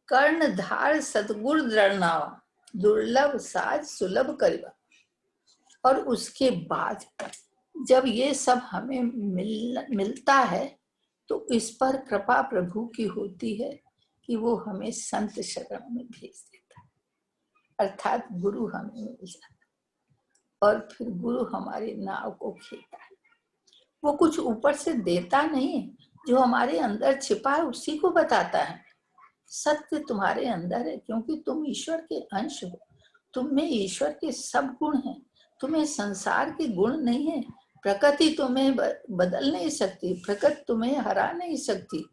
कर्णधार सतगुर दृढ़नावा, दुर्लभ साज सुलभ करिबा। और उसके बाद जब ये सब हमें मिलता है तो इस पर कृपा प्रभु की होती है कि वो हमें संत शरण में भेज देता है, अर्थात गुरु हमें मिल जाता है, और फिर गुरु हमारे नाव को खेता है। वो कुछ ऊपर से देता नहीं है, जो हमारे अंदर छिपा है उसी को बताता है। सत्य तुम्हारे अंदर है, क्योंकि तुम ईश्वर के अंश हो, तुम में ईश्वर के सब गुण हैं, तुम्हें संसार के गुण नहीं है। प्रकृति तुम्हें बदल नहीं सकती, प्रकृति तुम्हें हरा नहीं सकती,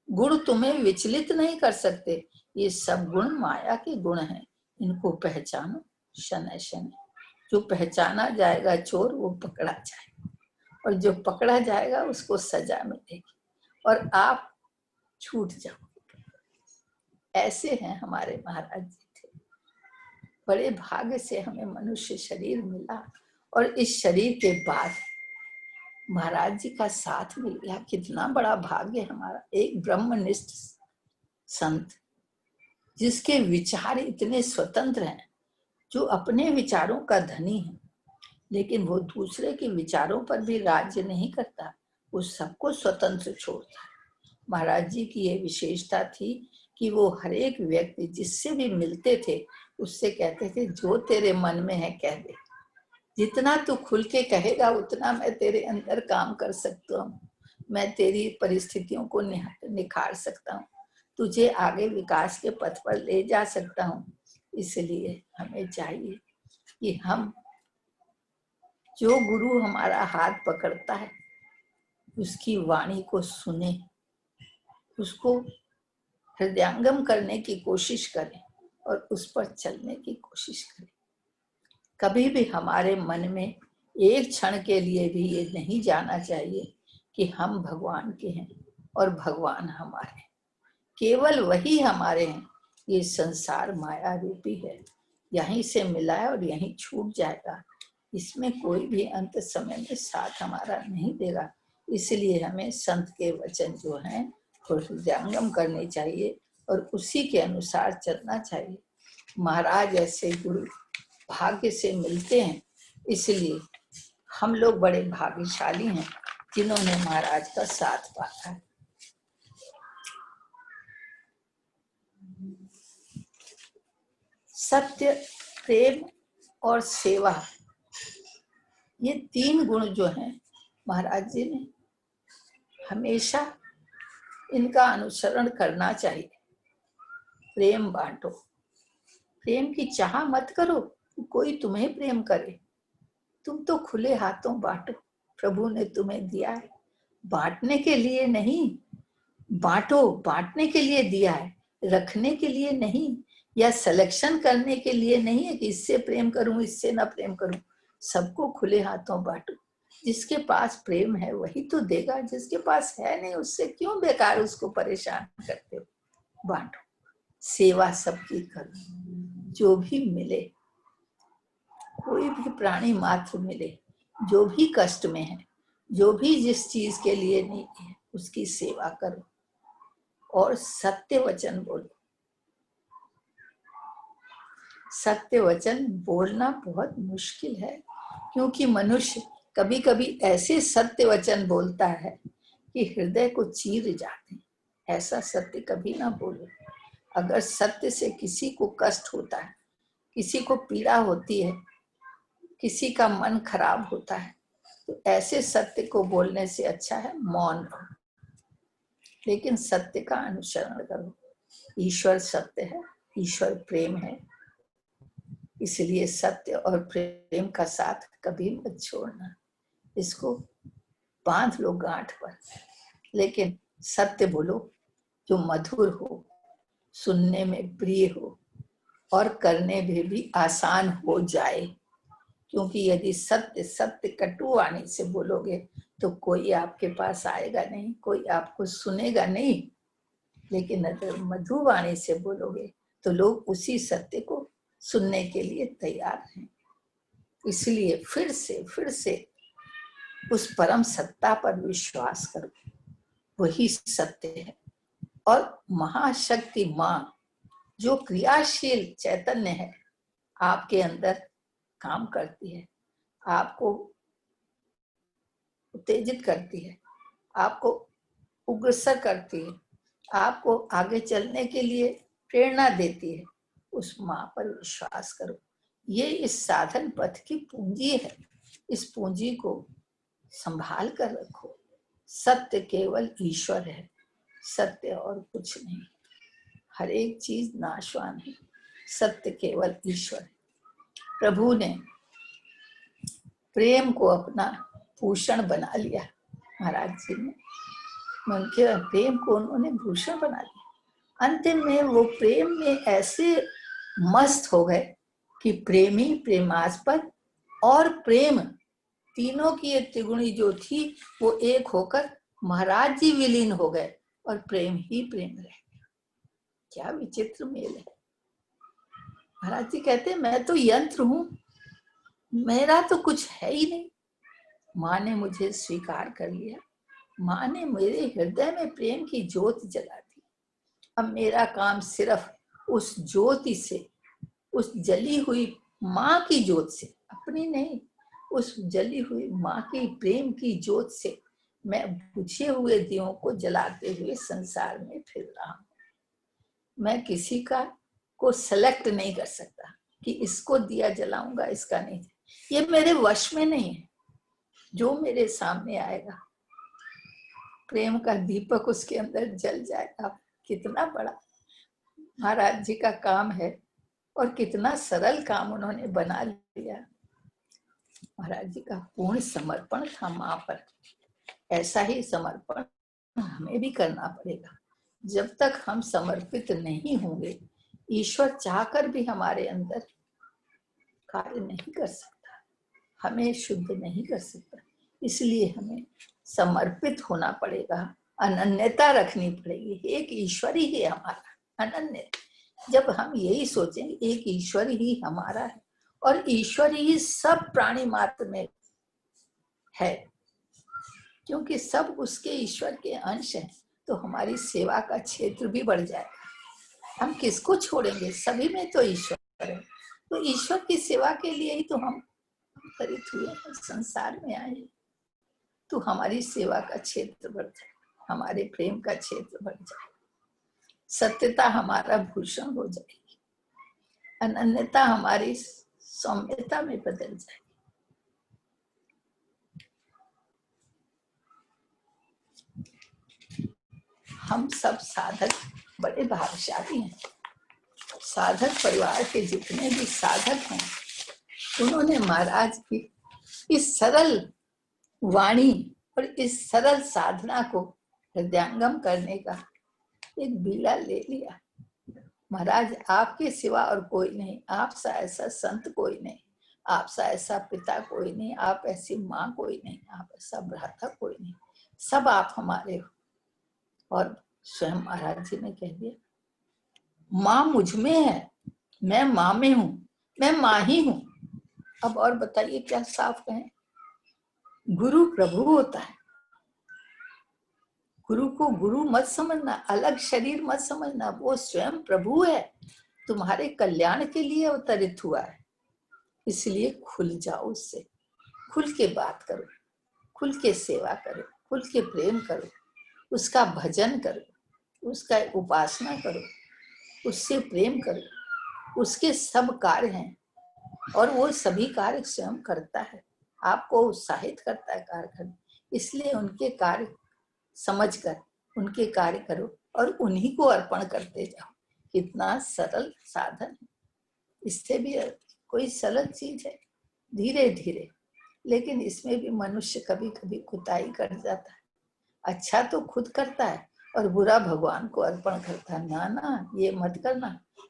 गुण तुम्हें विचलित नहीं कर सकते। ये सब गुण माया के गुण हैं, इनको पहचानो शनै शनै। जो पहचाना जाएगा चोर, वो पकड़ा जाएगा, और जो पकड़ा जाएगा उसको सजा मिलेगी, और आप छूट जाओगे। ऐसे हैं हमारे महाराज जी थे। बड़े भाग्य से हमें मनुष्य शरीर मिला, और इस शरीर के बाद महाराज जी का साथ मिल गया। कितना बड़ा भाग्य हमारा। एक ब्रह्मनिष्ठ संत, जिसके विचार इतने स्वतंत्र हैं, जो अपने विचारों का धनी है, लेकिन वो दूसरे के विचारों पर भी राज्य नहीं करता, वो सबको स्वतंत्र छोड़ता है। महाराज जी की ये विशेषता थी कि वो हर एक व्यक्ति जिससे भी मिलते थे उससे कहते थे, जो तेरे मन में है कह दे, जितना तू खुल के कहेगा उतना मैं तेरे अंदर काम कर सकता हूँ, मैं तेरी परिस्थितियों को निखार सकता हूँ, तुझे आगे विकास के पथ पर ले जा सकता हूँ। इसलिए हमें चाहिए कि हम, जो गुरु हमारा हाथ पकड़ता है उसकी वाणी को सुने, उसको हृदयंगम करने की कोशिश करें और उस पर चलने की कोशिश करें। कभी भी हमारे मन में एक क्षण के लिए भी ये नहीं जाना चाहिए कि हम भगवान के हैं और भगवान हमारे। केवल वही हमारे हैं। ये संसार माया रूपी है, यहीं से मिला है और यहीं छूट जाएगा। इसमें कोई भी अंत समय में साथ हमारा नहीं देगा। इसलिए हमें संत के वचन जो हैं वो हृदयंगम करने चाहिए और उसी के अनुसार चलना चाहिए। महाराज ऐसे गुरु भाग्य से मिलते हैं, इसलिए हम लोग बड़े भाग्यशाली हैं जिन्होंने महाराज का साथ पाया है। सत्य, प्रेम और सेवा, ये तीन गुण जो हैं महाराज जी ने हमेशा इनका अनुसरण करना चाहिए। प्रेम बांटो, प्रेम की चाह मत करो कि कोई तुम्हें प्रेम करे, तुम तो खुले हाथों बांटो। प्रभु ने तुम्हें दिया है, बांटने के लिए नहीं, बांटो, बांटने के लिए दिया है, रखने के लिए नहीं, या सिलेक्शन करने के लिए नहीं है कि इससे प्रेम करूं इससे ना प्रेम करूं। सबको खुले हाथों बांटो। जिसके पास प्रेम है वही तो देगा, जिसके पास है नहीं उससे क्यों बेकार उसको परेशान करते हो। बांटो, सेवा सबकी करो। जो भी मिले, कोई भी प्राणी मात्र मिले, जो भी कष्ट में है, जो भी जिस चीज के लिए नहीं है, उसकी सेवा करो और सत्य वचन बोलो। सत्य वचन बोलना बहुत मुश्किल है, क्योंकि मनुष्य कभी कभी ऐसे सत्य वचन बोलता है कि हृदय को चीर जाते हैं। ऐसा सत्य कभी ना बोलो। अगर सत्य से किसी को कष्ट होता है, किसी को पीड़ा होती है, किसी का मन खराब होता है, तो ऐसे सत्य को बोलने से अच्छा है मौन रहो। लेकिन सत्य का अनुसरण करो। ईश्वर सत्य है, ईश्वर प्रेम है, इसलिए सत्य और प्रेम का साथ कभी मत छोड़ना। इसको बांध लो गांठ पर, लेकिन सत्य बोलो जो मधुर हो, सुनने में प्रिय हो और करने में भी आसान हो जाए। क्योंकि यदि सत्य सत्य कटु वाणी से बोलोगे तो कोई आपके पास आएगा नहीं, कोई आपको सुनेगा नहीं। लेकिन अगर मधुर वाणी से बोलोगे तो लोग उसी सत्य को सुनने के लिए तैयार हैं। इसलिए फिर से उस परम सत्ता पर विश्वास करो, वही सत्य है। और महाशक्ति मां जो क्रियाशील चैतन्य है आपके अंदर काम करती है, आपको उत्तेजित करती है, आपको उग्रसर करती है, आपको आगे चलने के लिए प्रेरणा देती है। उस मां पर विश्वास करो। ये इस साधन पथ की पूंजी है, इस पूंजी को संभाल कर रखो। सत्य केवल ईश्वर है, सत्य और कुछ नहीं। हर एक चीज नाशवान है, सत्य केवल ईश्वर है। प्रभु ने प्रेम को अपना भूषण बना लिया। महाराज जी ने उनके प्रेम को उन्होंने भूषण बना लिया। अंतिम में वो प्रेम में ऐसे मस्त हो गए कि प्रेमी प्रेमास्पद और प्रेम तीनों की एक त्रिगुणी जो थी वो एक होकर महाराज जी विलीन हो गए और प्रेम ही प्रेम रह गया। क्या विचित्र मेल है। महाराज जी कहते मैं तो यंत्र हूं, मेरा तो कुछ है ही नहीं। माँ ने मुझे स्वीकार कर लिया, माँ ने मेरे हृदय में प्रेम की ज्योत जला दी। अब मेरा काम सिर्फ उस ज्योति से, उस जली हुई माँ की ज्योत से, अपनी नहीं, उस जली हुई माँ की प्रेम की ज्योत से मैं बुझे हुए दियों को जलाते हुए संसार में फिर रहा हूँ। मैं किसी का को सेलेक्ट नहीं कर सकता कि इसको दिया जलाऊंगा, इसका नहीं। ये मेरे वश में नहीं है। जो मेरे सामने आएगा प्रेम का दीपक उसके अंदर जल जाएगा। कितना बड़ा महाराज जी का काम है और कितना सरल काम उन्होंने बना लिया। महाराज जी का पूर्ण समर्पण था माँ पर। ऐसा ही समर्पण हमें भी करना पड़ेगा। जब तक हम समर्पित नहीं होंगे, ईश्वर चाहकर भी हमारे अंदर कार्य नहीं कर सकता, हमें शुद्ध नहीं कर सकता। इसलिए हमें समर्पित होना पड़ेगा, अनन्यता रखनी पड़ेगी। एक ईश्वर ही है हमारा, अनन्य। जब हम यही सोचेंगे एक ईश्वर ही हमारा है और ईश्वर ही सब प्राणी मात्र में है, क्योंकि सब उसके ईश्वर के अंश हैं, तो हमारी सेवा का क्षेत्र भी बढ़ जाएगा। हम किसको छोड़ेंगे? सभी में तो ईश्वर है। तो ईश्वर की सेवा के लिए ही तो हम प्रेरित हुए हैं, संसार में आए। तो हमारी सेवा का क्षेत्र बढ़ जाए, हमारे प्रेम का क्षेत्र बढ़ जाए, सत्यता हमारा भूषण हो जाएगी, अनन्यता हमारी सौम्यता में बदल जाएगी। हम सब साधक बड़े भाग्यशाली हैं। साधक परिवार के जितने भी साधक हैं, उन्होंने महाराज की इस सरल वाणी और इस सरल साधना को हृदयंगम करने का एक बीड़ा ले लिया। महाराज आपके सिवा और कोई नहीं, आप सा ऐसा संत कोई नहीं, आप सा ऐसा पिता कोई नहीं, आप ऐसी माँ कोई नहीं, आप ऐसा भ्राता कोई नहीं, सब आप हमारे हो। और स्वयं महाराज जी ने कह दिया, माँ मुझ में है, मैं माँ में हूं, मैं माँ ही हूं। अब और बताइए क्या साफ कहें? गुरु प्रभु होता है। गुरु को गुरु मत समझना, अलग शरीर मत समझना, वो स्वयं प्रभु है, तुम्हारे कल्याण के लिए अवतरित हुआ है। इसलिए खुल जाओ उससे, खुल के बात करो, खुल के सेवा करो, खुल के प्रेम करो, उसका भजन करो, उसका उपासना करो, उससे प्रेम करो। उसके सब कार्य हैं और वो सभी कार्य स्वयं करता है, आपको उत्साहित करता है कार्य करने। इसलिए उनके कार्य समझकर उनके कार्य करो और उन्हीं को अर्पण करते जाओ। कितना सरल साधन है, इससे भी कोई सरल चीज है, धीरे धीरे। लेकिन इसमें भी मनुष्य कभी कभी कुताही कर जाता है। अच्छा तो खुद करता है और बुरा भगवान को अर्पण करता है। ना ना, ये मत करना,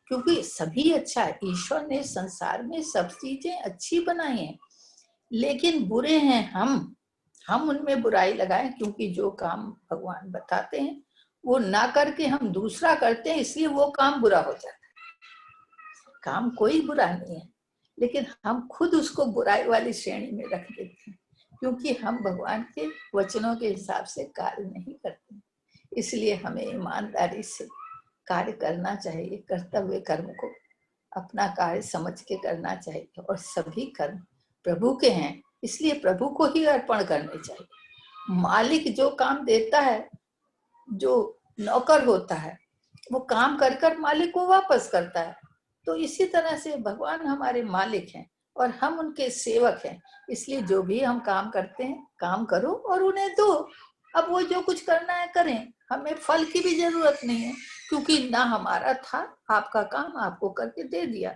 क्योंकि सभी अच्छा है। ईश्वर ने संसार में सब चीजें अच्छी बनाई हैं, लेकिन बुरे हैं हम उनमें बुराई लगाएं, क्योंकि जो काम भगवान बताते हैं वो ना करके हम दूसरा करते हैं, इसलिए वो काम बुरा हो जाता है। काम कोई बुरा नहीं है, लेकिन हम खुद उसको बुराई वाली श्रेणी में रख देते हैं, क्योंकि हम भगवान के वचनों के हिसाब से कार्य नहीं करते। इसलिए हमें ईमानदारी से कार्य करना चाहिए, कर्तव्य कर्म को अपना कार्य समझ के करना चाहिए। और सभी कर्म प्रभु के हैं, इसलिए प्रभु को ही अर्पण करने चाहिए। मालिक जो काम देता है, जो नौकर होता है, वो काम कर कर मालिक को वापस करता है। तो इसी तरह से भगवान हमारे मालिक हैं और हम उनके सेवक हैं। इसलिए जो भी हम काम करते हैं, काम करो और उन्हें दो। अब वो जो कुछ करना है करें, हमें फल की भी जरूरत नहीं है, क्योंकि ना हमारा था, आपका काम आपको करके दे दिया।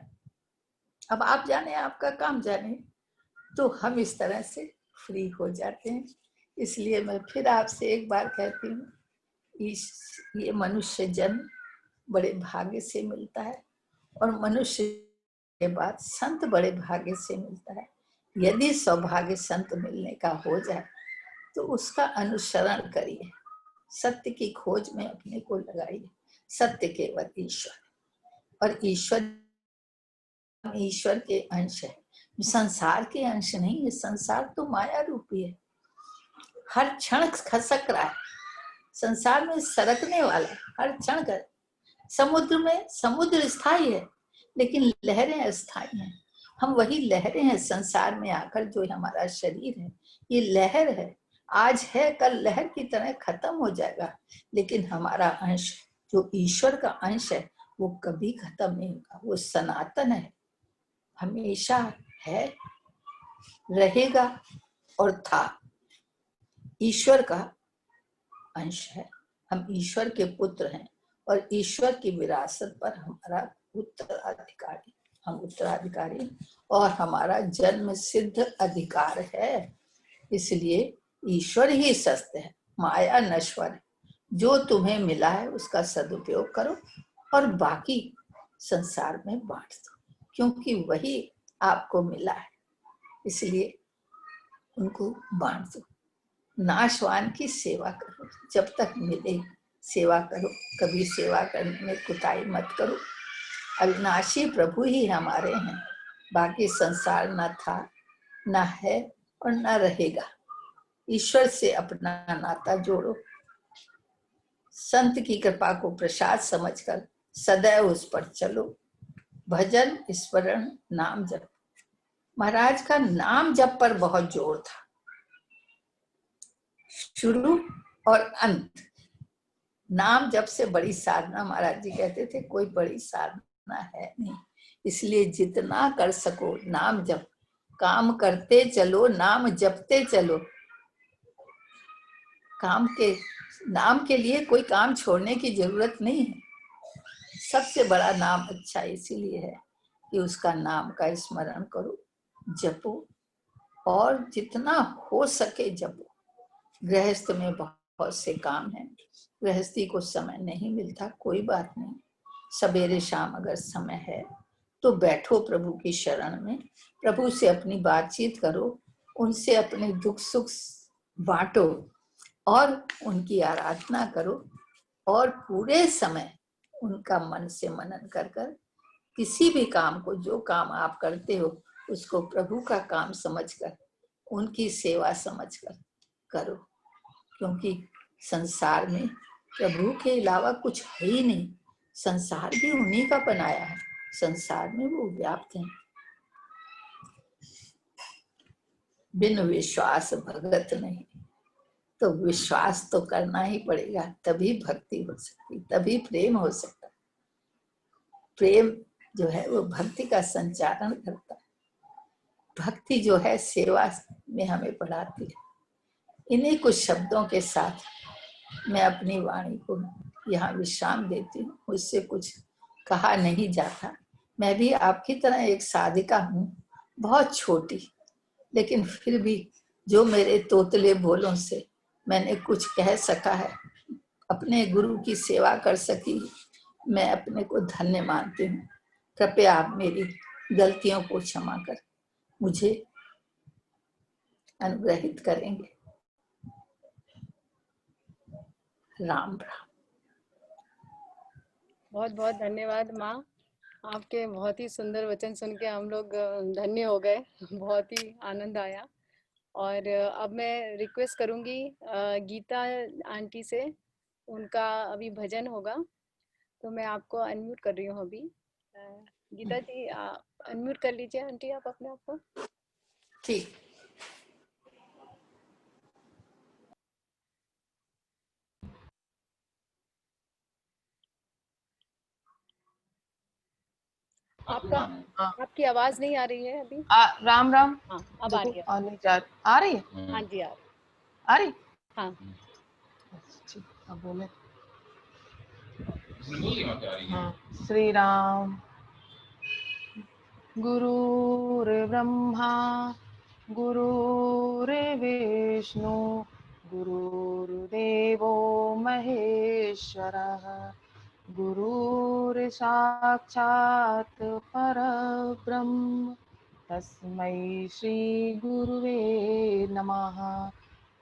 अब आप जाने, आपका काम जाने। तो हम इस तरह से फ्री हो जाते हैं। इसलिए मैं फिर आपसे एक बार कहती हूँ, ये मनुष्य जन्म बड़े भाग्य से मिलता है, और मनुष्य के बाद संत बड़े भाग्य से मिलता है। यदि सौभाग्य संत मिलने का हो जाए तो उसका अनुसरण करिए, सत्य की खोज में अपने को लगाइए। सत्य केवल ईश्वर, और ईश्वर के अंश है, संसार के अंश नहीं है। संसार तो माया रूपी है, हर क्षण खसक रहा है, संसार में सरकने वाला है हर क्षण का। समुद्र में, समुद्र स्थायी है लेकिन लहरें अस्थायी हैं। हम वही लहरें हैं संसार में आकर। जो हमारा शरीर है ये लहर है, आज है कल लहर की तरह खत्म हो जाएगा। लेकिन हमारा अंश जो ईश्वर का अंश है वो कभी खत्म नहीं होगा, वो सनातन है, हमेशा है, रहेगा और था। ईश्वर का अंश है, हम ईश्वर के पुत्र हैं और ईश्वर की विरासत पर हमारा उत्तराधिकारी, हम उत्तराधिकारी, और हमारा जन्म सिद्ध अधिकार है। इसलिए ईश्वर ही सत्य है, माया नश्वर है। जो तुम्हें मिला है उसका सदुपयोग करो और बाकी संसार में बांट दो, क्योंकि वही आपको मिला है, इसलिए उनको बांट दो। नाशवान की सेवा करो, जब तक मिले सेवा करो, कभी सेवा करने में कुताही मत करो। अविनाशी प्रभु ही हमारे हैं, बाकी संसार न था, न है और न रहेगा। ईश्वर से अपना नाता जोड़ो, संत की कृपा को प्रसाद समझकर सदैव उस पर चलो। भजन, स्मरण, नाम जप। महाराज का नाम जप पर बहुत जोर था, शुरू और अंत। नाम जप से बड़ी साधना, महाराज जी कहते थे, कोई बड़ी साधना है नहीं। इसलिए जितना कर सको नाम जप, काम करते चलो, नाम जपते चलो। काम के नाम के लिए कोई काम छोड़ने की जरूरत नहीं है। सबसे बड़ा नाम अच्छा इसीलिए है कि उसका नाम का स्मरण करो, जपो, और जितना हो सके जपो। गृहस्थ में बहुत से काम हैं, गृहस्थी को समय नहीं मिलता, कोई बात नहीं। सवेरे शाम अगर समय है तो बैठो प्रभु की शरण में, प्रभु से अपनी बातचीत करो, उनसे अपने दुख सुख बांटो और उनकी आराधना करो। और पूरे समय उनका मन से मनन कर कर किसी भी काम को, जो काम आप करते हो उसको प्रभु का काम समझकर, उनकी सेवा समझकर करो। क्योंकि संसार में प्रभु के अलावा कुछ है ही नहीं, संसार भी उन्हीं का बनाया है, संसार में वो व्याप्त हैं। बिन विश्वास भगत नहीं, तो विश्वास तो करना ही पड़ेगा, तभी भक्ति हो सकती, तभी प्रेम हो सकता। प्रेम जो है वो भक्ति का संचारण करता है। भक्ति जो है सेवा में हमें बढ़ाती है। इन्हीं कुछ शब्दों के साथ मैं अपनी वाणी को यहाँ विश्राम देती हूँ। मुझसे कुछ कहा नहीं जाता। मैं भी आपकी तरह एक साधिका हूँ, बहुत छोटी, लेकिन फिर भी जो मेरे तोतले बोलों से मैंने कुछ कह सका है, अपने गुरु की सेवा कर सकी, मैं अपने को धन्य मानती हूँ। कृपया आप मेरी गलतियों को क्षमा कर मुझे अनुग्रहित करेंगे। राम राम। बहुत बहुत धन्यवाद माँ। आपके बहुत ही सुंदर वचन सुन के हम लोग धन्य हो गए। बहुत ही आनंद आया। और अब मैं रिक्वेस्ट करूंगी गीता आंटी से, उनका अभी भजन होगा, तो मैं आपको अनम्यूट कर रही हूँ अभी। गीता जी अनम्यूट कर लीजिए आंटी आप अपने आप को। ठीक। आपका आपकी आवाज नहीं आ रही है अभी। राम राम। हाँ अब आ रही है। नहीं जा आ रही है। हाँ जी आ रही। हाँ ठीक, अब बोले। हाँ। श्री राम। गुरुर्ब्रह्मा गुरुर्विष्णु गुरुर्देवो महेश्वरः गुरुर्साक्षात् परब्रह्म तस्मै श्री गुरुवे नमः।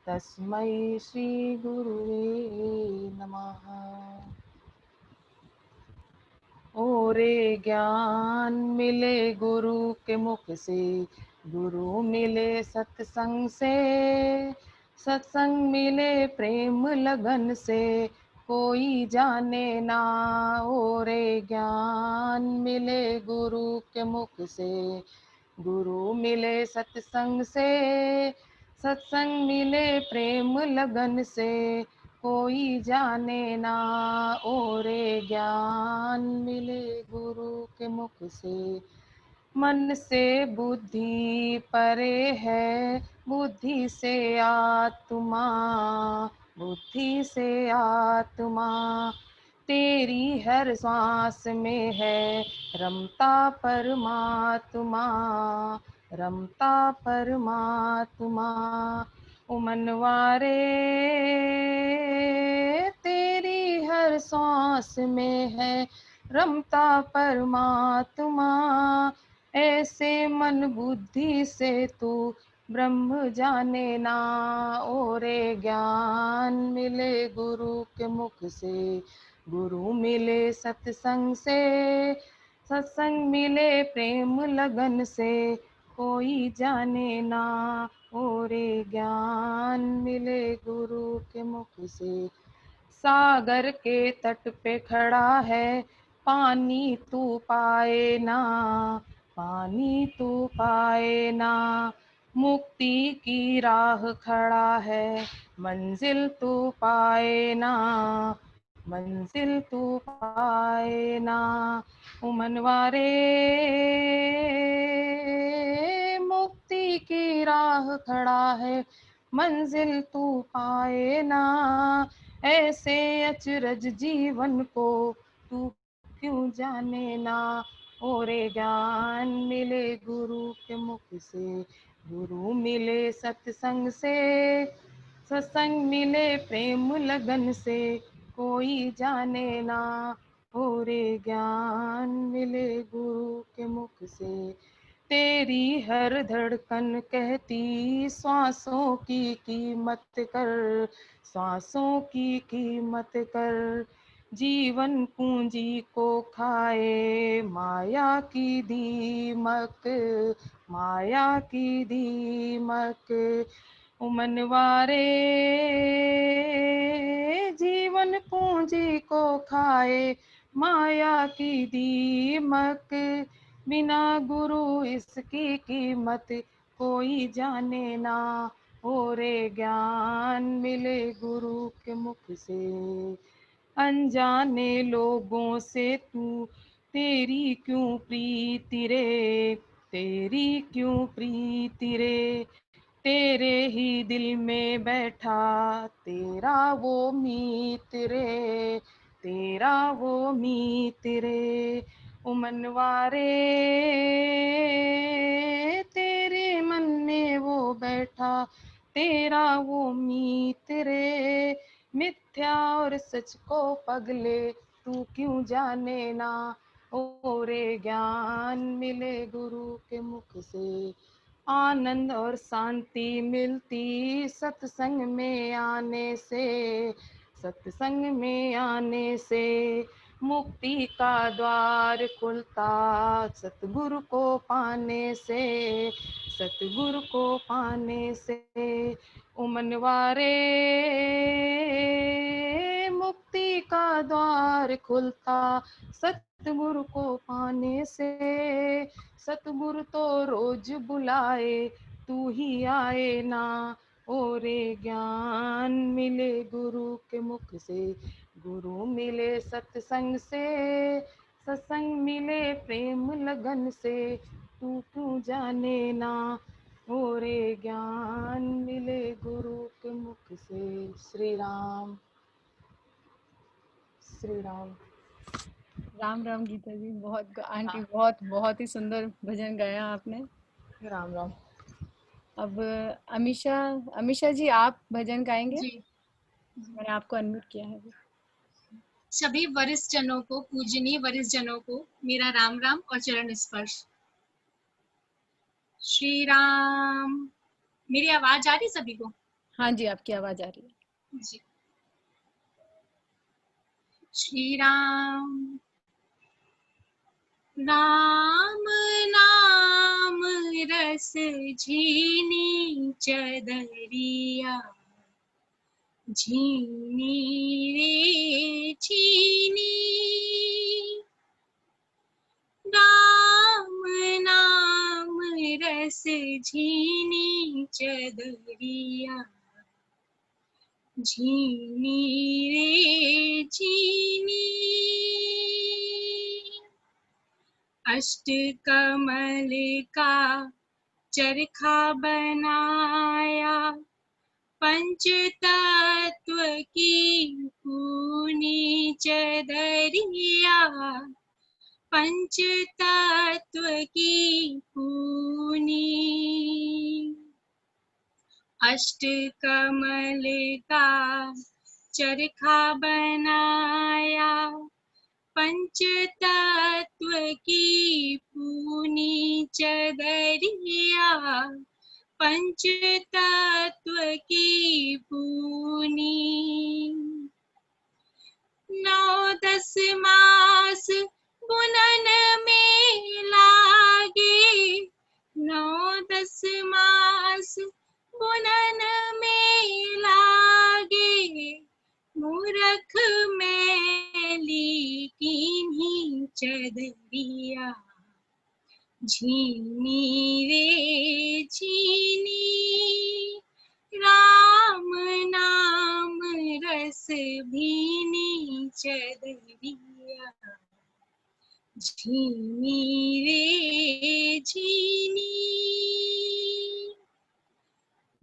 तस्मै श्री गुरुवे नमः। ओरे ज्ञान मिले गुरु के मुख से, गुरु मिले सत्संग से, सत्संग मिले प्रेम लगन से, कोई जाने ना। ओरे ज्ञान मिले गुरु के मुख से, गुरु मिले सत्संग से, सत्संग मिले प्रेम लगन से, कोई जाने ना। ओरे ज्ञान मिले गुरु के मुख से, मन से बुद्धि परे है, बुद्धि से आत्मा, बुद्धि से आत्मा, तेरी हर सांस में है रमता परमात्मा, रमता परमात्मा। ओ मनवारे तेरी हर सांस में है रमता परमात्मा, ऐसे मन बुद्धि से तू ब्रह्म जाने ना। ओरे ज्ञान मिले गुरु के मुख से, गुरु मिले सत्संग से, सत्संग मिले प्रेम लगन से, कोई जाने ना। ओरे ज्ञान मिले गुरु के मुख से, सागर के तट पे खड़ा है पानी तू पाए ना, पानी तू पाए ना। मुक्ति की राह खड़ा है मंजिल तू पाए ना, मंजिल तू पाए ना। ओ मनवारे मुक्ति की राह खड़ा है मंजिल तू पाए ना, ऐसे अचरज जीवन को तू क्यों जाने ना। ओरे ज्ञान मिले गुरु के मुख से, गुरु मिले सत्संग से, सत्संग मिले प्रेम लगन से, कोई जाने ना। ओरे ज्ञान मिले गुरु के मुख से, तेरी हर धड़कन कहती श्वासों की कीमत कर, श्वासों की कीमत कर। जीवन पूंजी को खाए माया की दीमक, माया की दीमक। ओ मनवारे जीवन पूंजी को खाए माया की दीमक, बिना गुरु इसकी कीमत कोई जाने ना। ओरे ज्ञान मिले गुरु के मुख से, अनजाने लोगों से तू तेरी क्यों प्रीति रे, तेरी क्यों प्रीति रे। तेरे ही दिल में बैठा तेरा वो मीत रे, तेरा वो मीत रे। ओ मनवारे तेरे मन में वो बैठा तेरा वो मीत रे। मिथ्या और सच को पगले तू क्यों जाने ना, ओ रे ज्ञान मिले गुरु के मुख से। आनंद और शांति मिलती सत्संग में आने से, सत्संग में आने से। मुक्ति का द्वार खुलता सतगुरु को पाने से, सतगुरु को पाने से। ओ मनवारे मुक्ति का द्वार खुलता सतगुरु को पाने से। सतगुरु तो रोज बुलाए तू ही आए ना, ओ रे ज्ञान मिले गुरु के मुख से। गुरु मिले सत्संग से, सत्संग मिले प्रेम लगन से, तू क्यों जाने ना, ओ रे ज्ञान मिले गुरु के मुख से। श्री राम, श्री राम। राम राम गीता जी, बहुत आंटी बहुत बहुत ही सुंदर भजन गाया आपने। राम राम। अब अमीषा, अमीषा जी आप भजन गाएंगे? जी, मैंने आपको अनम्यूट किया है। सभी वरिष्ठ जनों को, पूजनीय वरिष्ठ जनों को मेरा राम राम और चरण स्पर्श। श्री राम। मेरी आवाज आ रही सभी को? हाँ जी, आपकी आवाज आ रही है जी। श्री राम। राम नाम रस झीनी चदरिया, झीनी रे झीनी। राम नाम रस झीनी चदरिया, झीनी रे झीनी। अष्ट कमल का चरखा बनाया, पंच तत्व की पूनी चदरिया, पंच तत्व की पूनी। अष्ट कमल का चरखा बनाया, पंच तत्व की पूनी चदरिया, पंच तत्व की पूनी। 9-10 मास बुनन में लागे, 9-10 मास बुनन में लागे। मूरख मैली कीन्ही चदरिया, झीनी रे झीनी। राम नाम रस भीनी चदरिया, झीनी रे झीनी।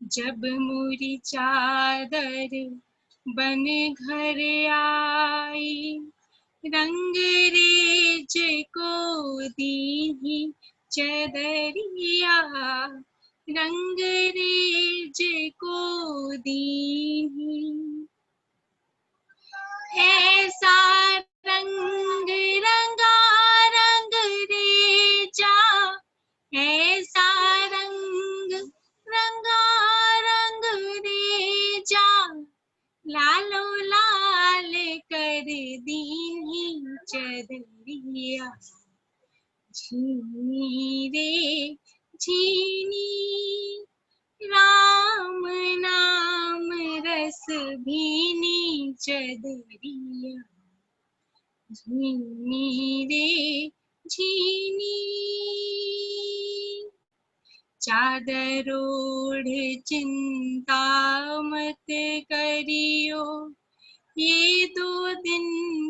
जब मोरी चादर बन घर आई, रंग रेज को दीनी चदरिया, रंग रेज को दीनी। ऐसा रंग रंगा रंग रेजा, ऐसा रंग रंगा रंग रेजा। लालो लाल कर दीनी चदरिया, झीनी रे झीनी। राम नाम रस भीनी चदरिया, झीनी रे झीनी। चादर ओढ़ चिंता मत करियो, ये 2 दिन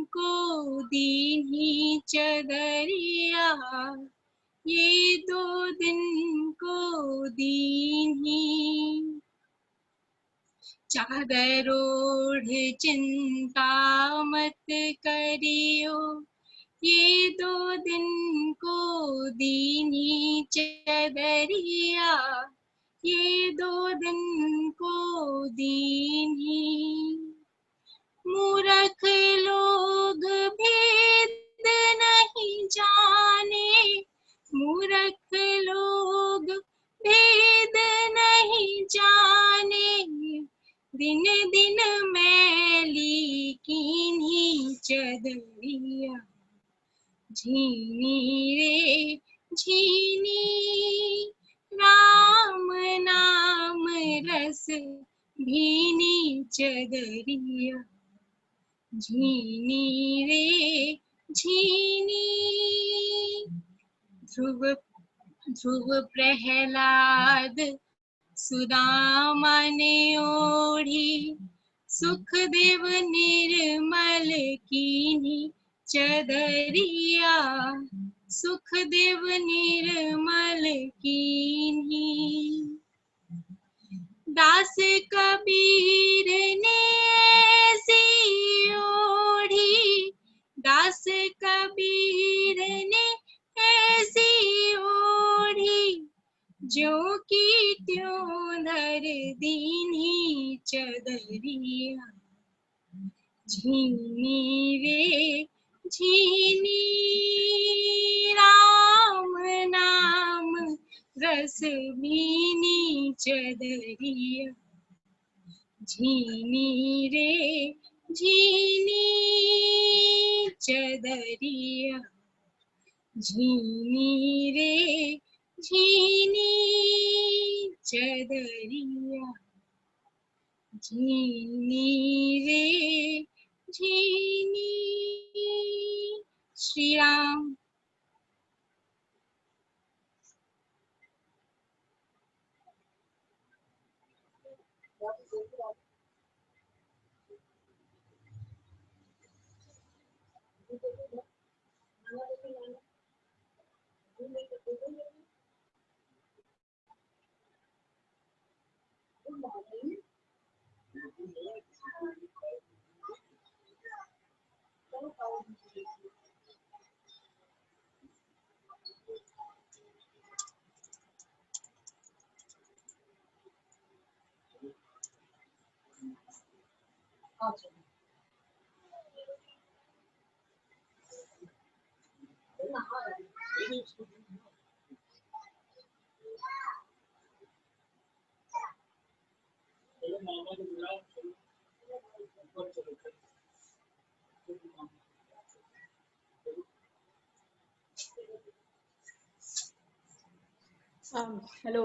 को दीनी चदरिया, ये 2 दिन को दीन्ही। चादर ओढ़ चिंता मत करियो, ये 2 दिन को दीन्ही चदरिया, ये 2 दिन को दीन्ही। मूर्ख लोग भेद नहीं जाने, मूर्ख लोग भेद नहीं जाने, दिन दिन मैली कीन्ही चदरिया। झीनी रे झीनी, राम नाम रस भीनी चदरिया। झीनी रे झीनी। ध्रुव प्रहलाद सुदामा ने ओढ़ी, सुखदेव निर्मल कीन्ही चदरिया, सुखदेव निर्मल कीन्ही। दास कबीर ने ऐसी ओढ़ी, दास कबीर ने ऐसी ओढ़ी, ज्यों की त्यों धर दीन्ही चदरिया। झीनी रे झीनी, राम नाम रस भीनी चदरिया। झीनी रे झीनी चदरिया। झीनी रे झीनी चदरिया। झीनी रे झीनी। Shri Ram. Hello,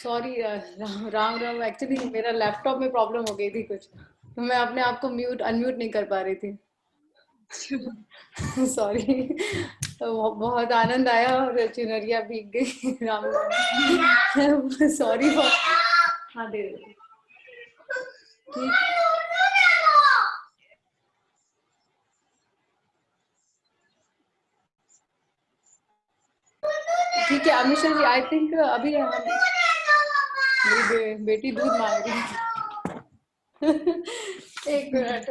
sorry Ram Ram. Actually मेरा लैपटॉप में प्रॉब्लम हो गई थी कुछ, तो मैं अपने आप को म्यूट अनम्यूट नहीं कर पा रही थी। सॉरी। तो बहुत आनंद आया और चुनरिया भीग गई। राम राम। Sorry for. हाँ दे रही। ठीक है अमिशा जी, आई थिंक अभी मेरी बेटी दूध मांग रही है। एक मिनट।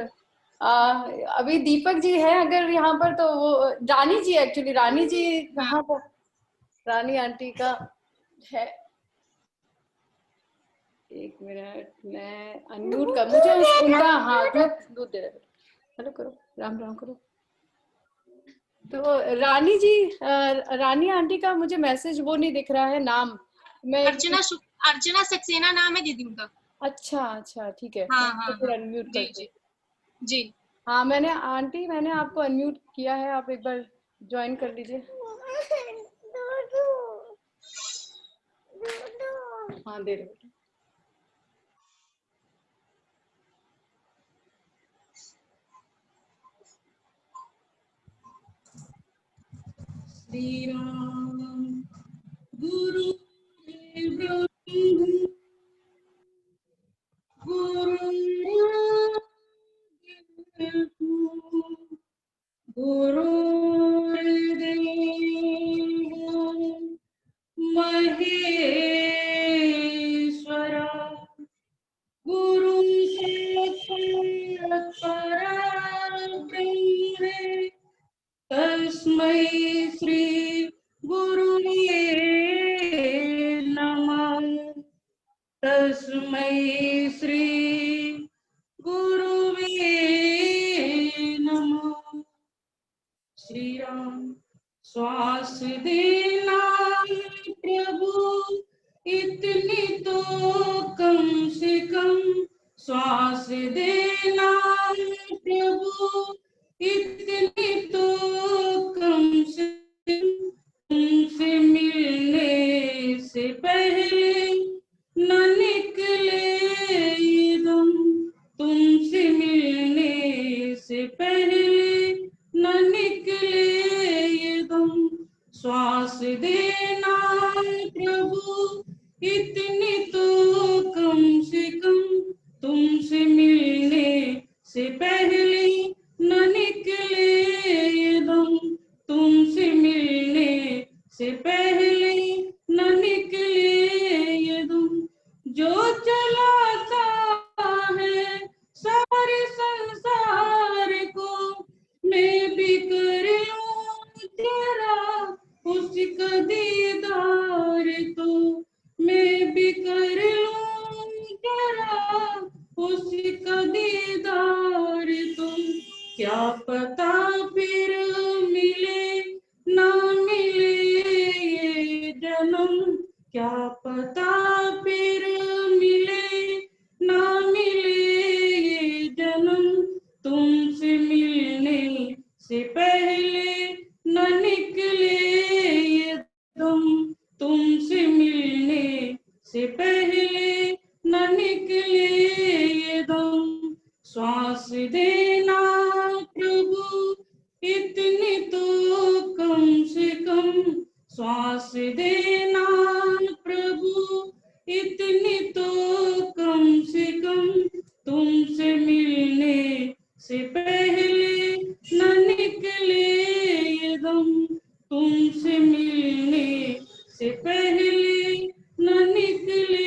अभी दीपक जी है अगर यहाँ पर, तो वो रानी जी, एक्चुअली रानी जी कहाँ पर, रानी आंटी का है। एक मिनट, मैं अनम्यूट कर, मुझे उनका हाँ दूध दे रहे। हेलो करो, राम राम करो। तो रानी जी, रानी आंटी का मुझे मैसेज वो नहीं दिख रहा है नाम। मैं अर्चना सक्सेना नाम है दीदी उनका। अच्छा अच्छा ठीक है। हाँ हाँ तो फिर अनम्यूट कर जी जी। हाँ मैंने आंटी, मैंने आपको अनम्यूट किया है, आप एक बार ज्वाइन कर लीजिए। हाँ दे रहे। श्री राम गुरु गुरुर्देव श्वास देना प्रभु इतनी तो कम से कम, श्वास देना प्रभु इतनी तो कम से कम, तुमसे मिलने से पहले न निकले ये दम, तुमसे मिलने से पहले न निकले ये दम, श्वास देना प्रभु इतनी तो कम से कम, तुमसे मिलने से पहले न निकले ये दम, तुमसे मिलने से पहले न निकले ये दम, जो चलाता है सारे संसार को, मैं भी कर लूं तेरा उसका दीदार, तो मैं भी कर लूं तेरा उसका दीदार, तो क्या पता फिर मिले ना मिले ये जन्म, क्या पता फिर मिले ना मिले ये जन्म, तुमसे मिलने से पहले न निकले ये दम, तुमसे मिलने से पहले न निकले ये दम, श्वास देना प्रभु इतनी तो कम से कम, श्वास देना प्रभु इतनी तो कम से कम, तुमसे मिलने से पहले न निकले ये दम, तुमसे मिलने से पहले न निकले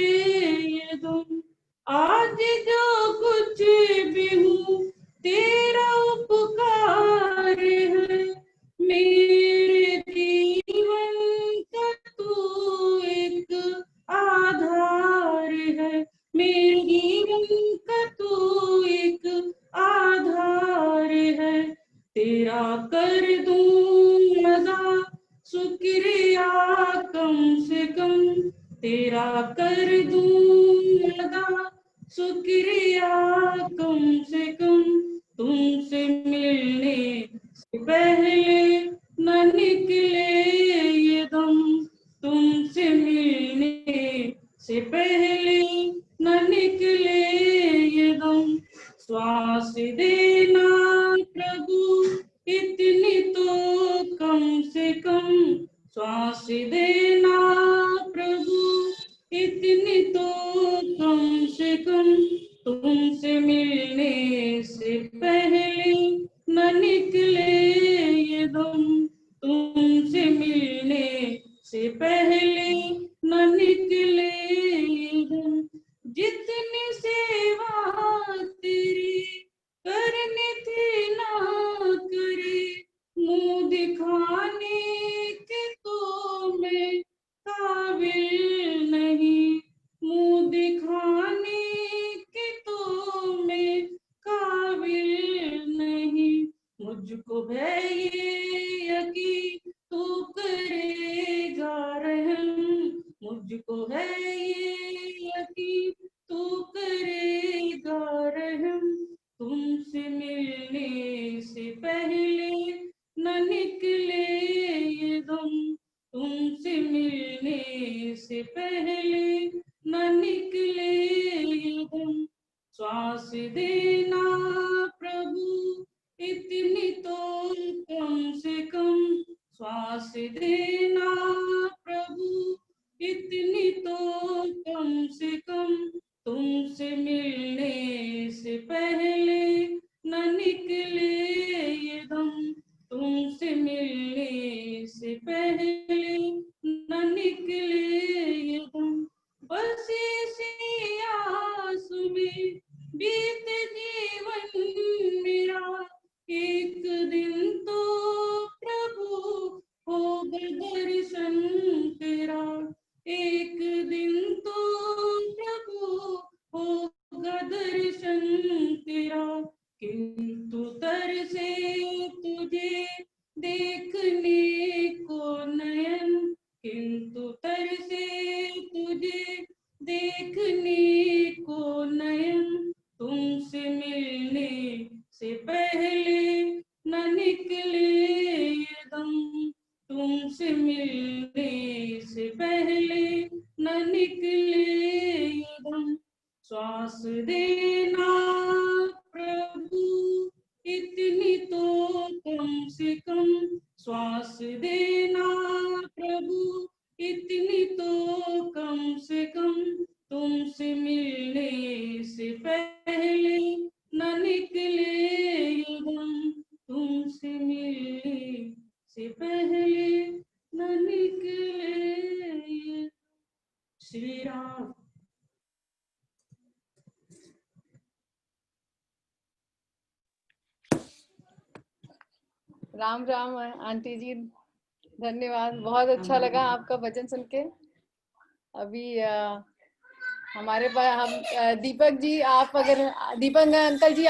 ये दम, आज जो कुछ भी हूँ तेरा उपकार है, मेरे जीवन का तू एक आधार है, मेरे जीवन का तू एक आधार है, तेरा कर दूं अदा शुक्रिया कम से कम, तेरा कर दूं अदा शुक्रिया कम से कम, तुमसे मिलने से पहले न निकले ये दम, तुमसे मिलने से पहले न निकले ये दम, श्वास देना प्रभु इतनी तो कम से कम, श्वास देना प्रभु इतनी तो कम से कम, तुमसे मिलने से पहले न निकले ये दम, तुमसे मिलने से पहले न निकले ये दम, जितनी सेवा तेरी करनी थी ना करे, मुंह दिखाने के तो मैं काबिल नहीं, मुंह दिखाने के तो मैं काबिल नहीं, मुझको है ये यकीन तू करेगा रहम, मुझको है ये यकीन तू करेगा रहम, तुमसे मिलने से पहले न निकले ये दम, तुमसे मिलने से पहले न निकले ये दम, श्वास देना प्रभु इतनी तो कम से कम, श्वास देना प्रभु इतनी तो कम से कम, तुमसे मिलने से पहले न निकले ये दम, तुमसे मिलने से पहले न निकले ये दम, बस इसी आस में बीत जीवन मेरा, एक दिन तो प्रभु होगा दर्शन तेरा, एक दिन तो प्रभु होगा दर्शन तेरा, किंतु तरसे तुझे देखने तुमसे मिलने से पहले न निकले दम। श्वास देना प्रभु इतनी तो कम से कम, श्वास देना प्रभु इतनी तो कम से कम। तुमसे मिलने से पहले न निकले दम, तुमसे मिलने से पहले न निकले। श्री राम। राम राम आंटी जी, धन्यवाद। बहुत अच्छा लगा आपका भजन सुन के। अभी हमारे पास हम दीपक जी, आप अगर दीपक अंकल जी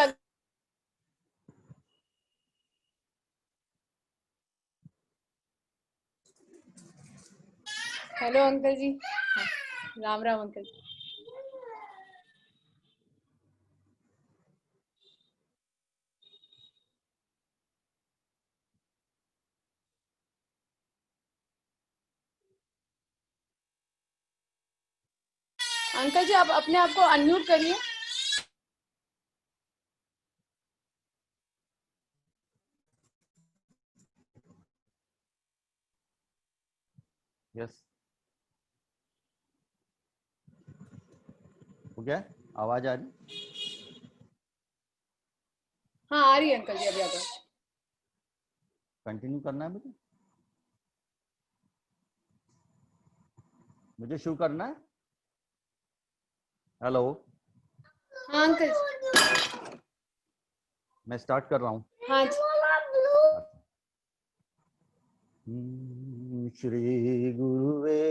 हेलो अंकल जी। हाँ, राम राम अंकल जी। अंकल जी आप अपने आप को अनम्यूट करिए। यस, हो गया? आवाज आ रही? हाँ आ रही है अंकल जी, अभी आ गया। कंटिन्यू करना है मुझे? मुझे शुरू करना है? हेलो, हाँ अंकल जी। मैं स्टार्ट कर रहा हूँ। हाँ जी। श्री गुरुवे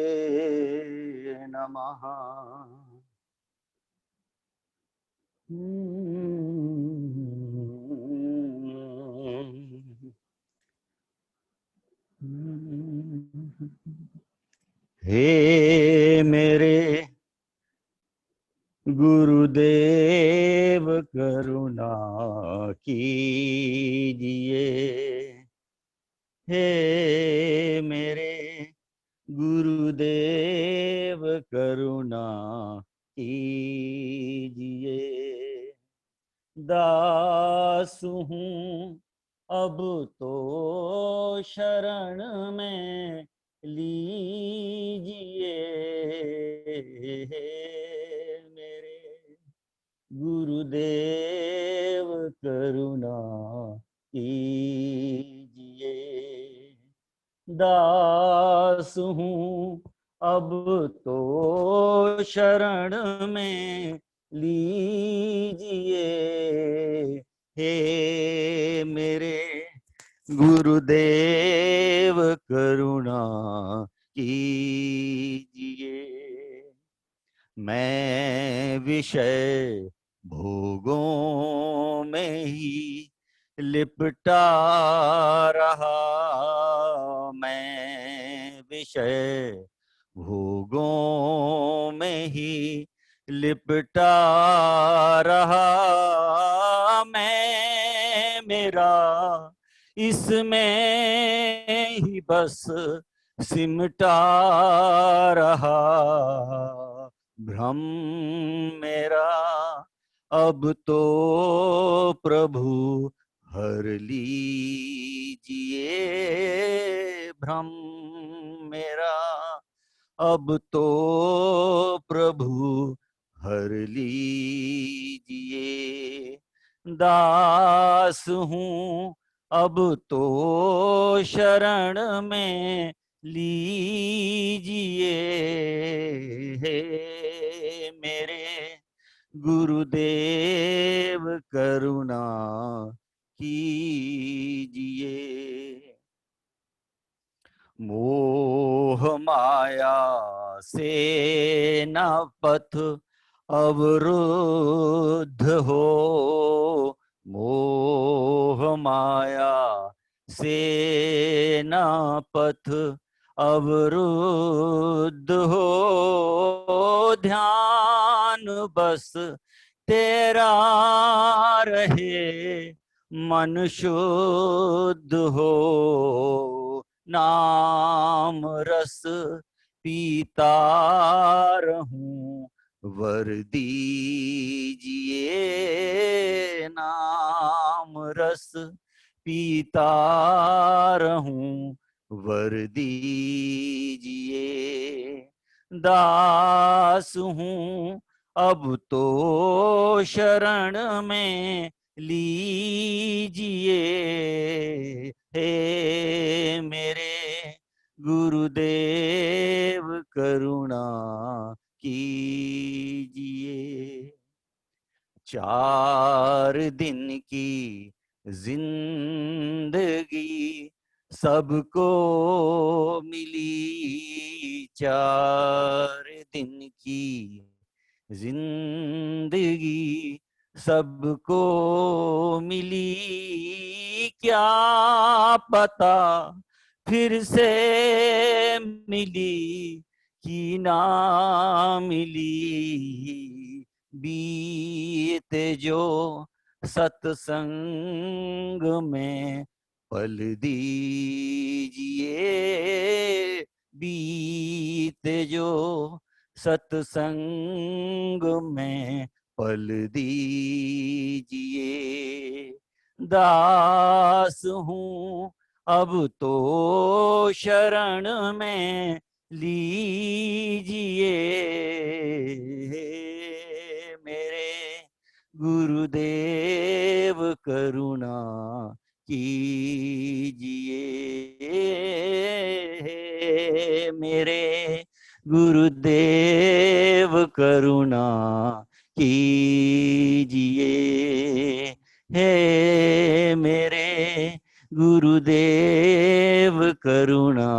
नमः। हे मेरे गुरुदेव करुणा कीजिए, हे मेरे गुरुदेव करुणा कीजिए। दास हूँ अब तो शरण में लीजिए, मेरे गुरुदेव करुणा कीजिए। दास हूँ अब तो शरण में लीजिए, हे मेरे गुरुदेव करुणा कीजिए। मैं विषय भोगों में ही लिपटा रहा, मैं विषय भोगों में ही लिपटा रहा, मैं मेरा इसमें ही बस सिमटा रहा। भ्रम मेरा अब तो प्रभु हर लीजिए, भ्रम मेरा अब तो प्रभु हर लीजिए। दास हूँ अब तो शरण में लीजिए, हे मेरे गुरुदेव करुणा कीजिए। मोह माया से न पथ अवरुद्ध हो, मोह माया से न पथ अवरुद्ध हो, ध्यान बस तेरा रहे मन शुद्ध हो, नाम रस पीता रहूं, वर दीजिए नाम रस पीता रहूं, वर दीजिए। दास हूँ अब तो शरण में लीजिए, हे मेरे गुरुदेव करुणा कीजिए। 4 दिन की जिंदगी सबको मिली, 4 दिन की जिंदगी सबको मिली, क्या पता फिर से मिली कि ना मिली। बीते जो सत्संग में पल दीजिए, बीते जो सत्संग में पल दीजिए। दास हूँ अब तो शरण में लीजिए, मेरे गुरुदेव करुणा कीजिए, मेरे गुरुदेव करुणा कीजिए, हे मेरे गुरुदेव करुणा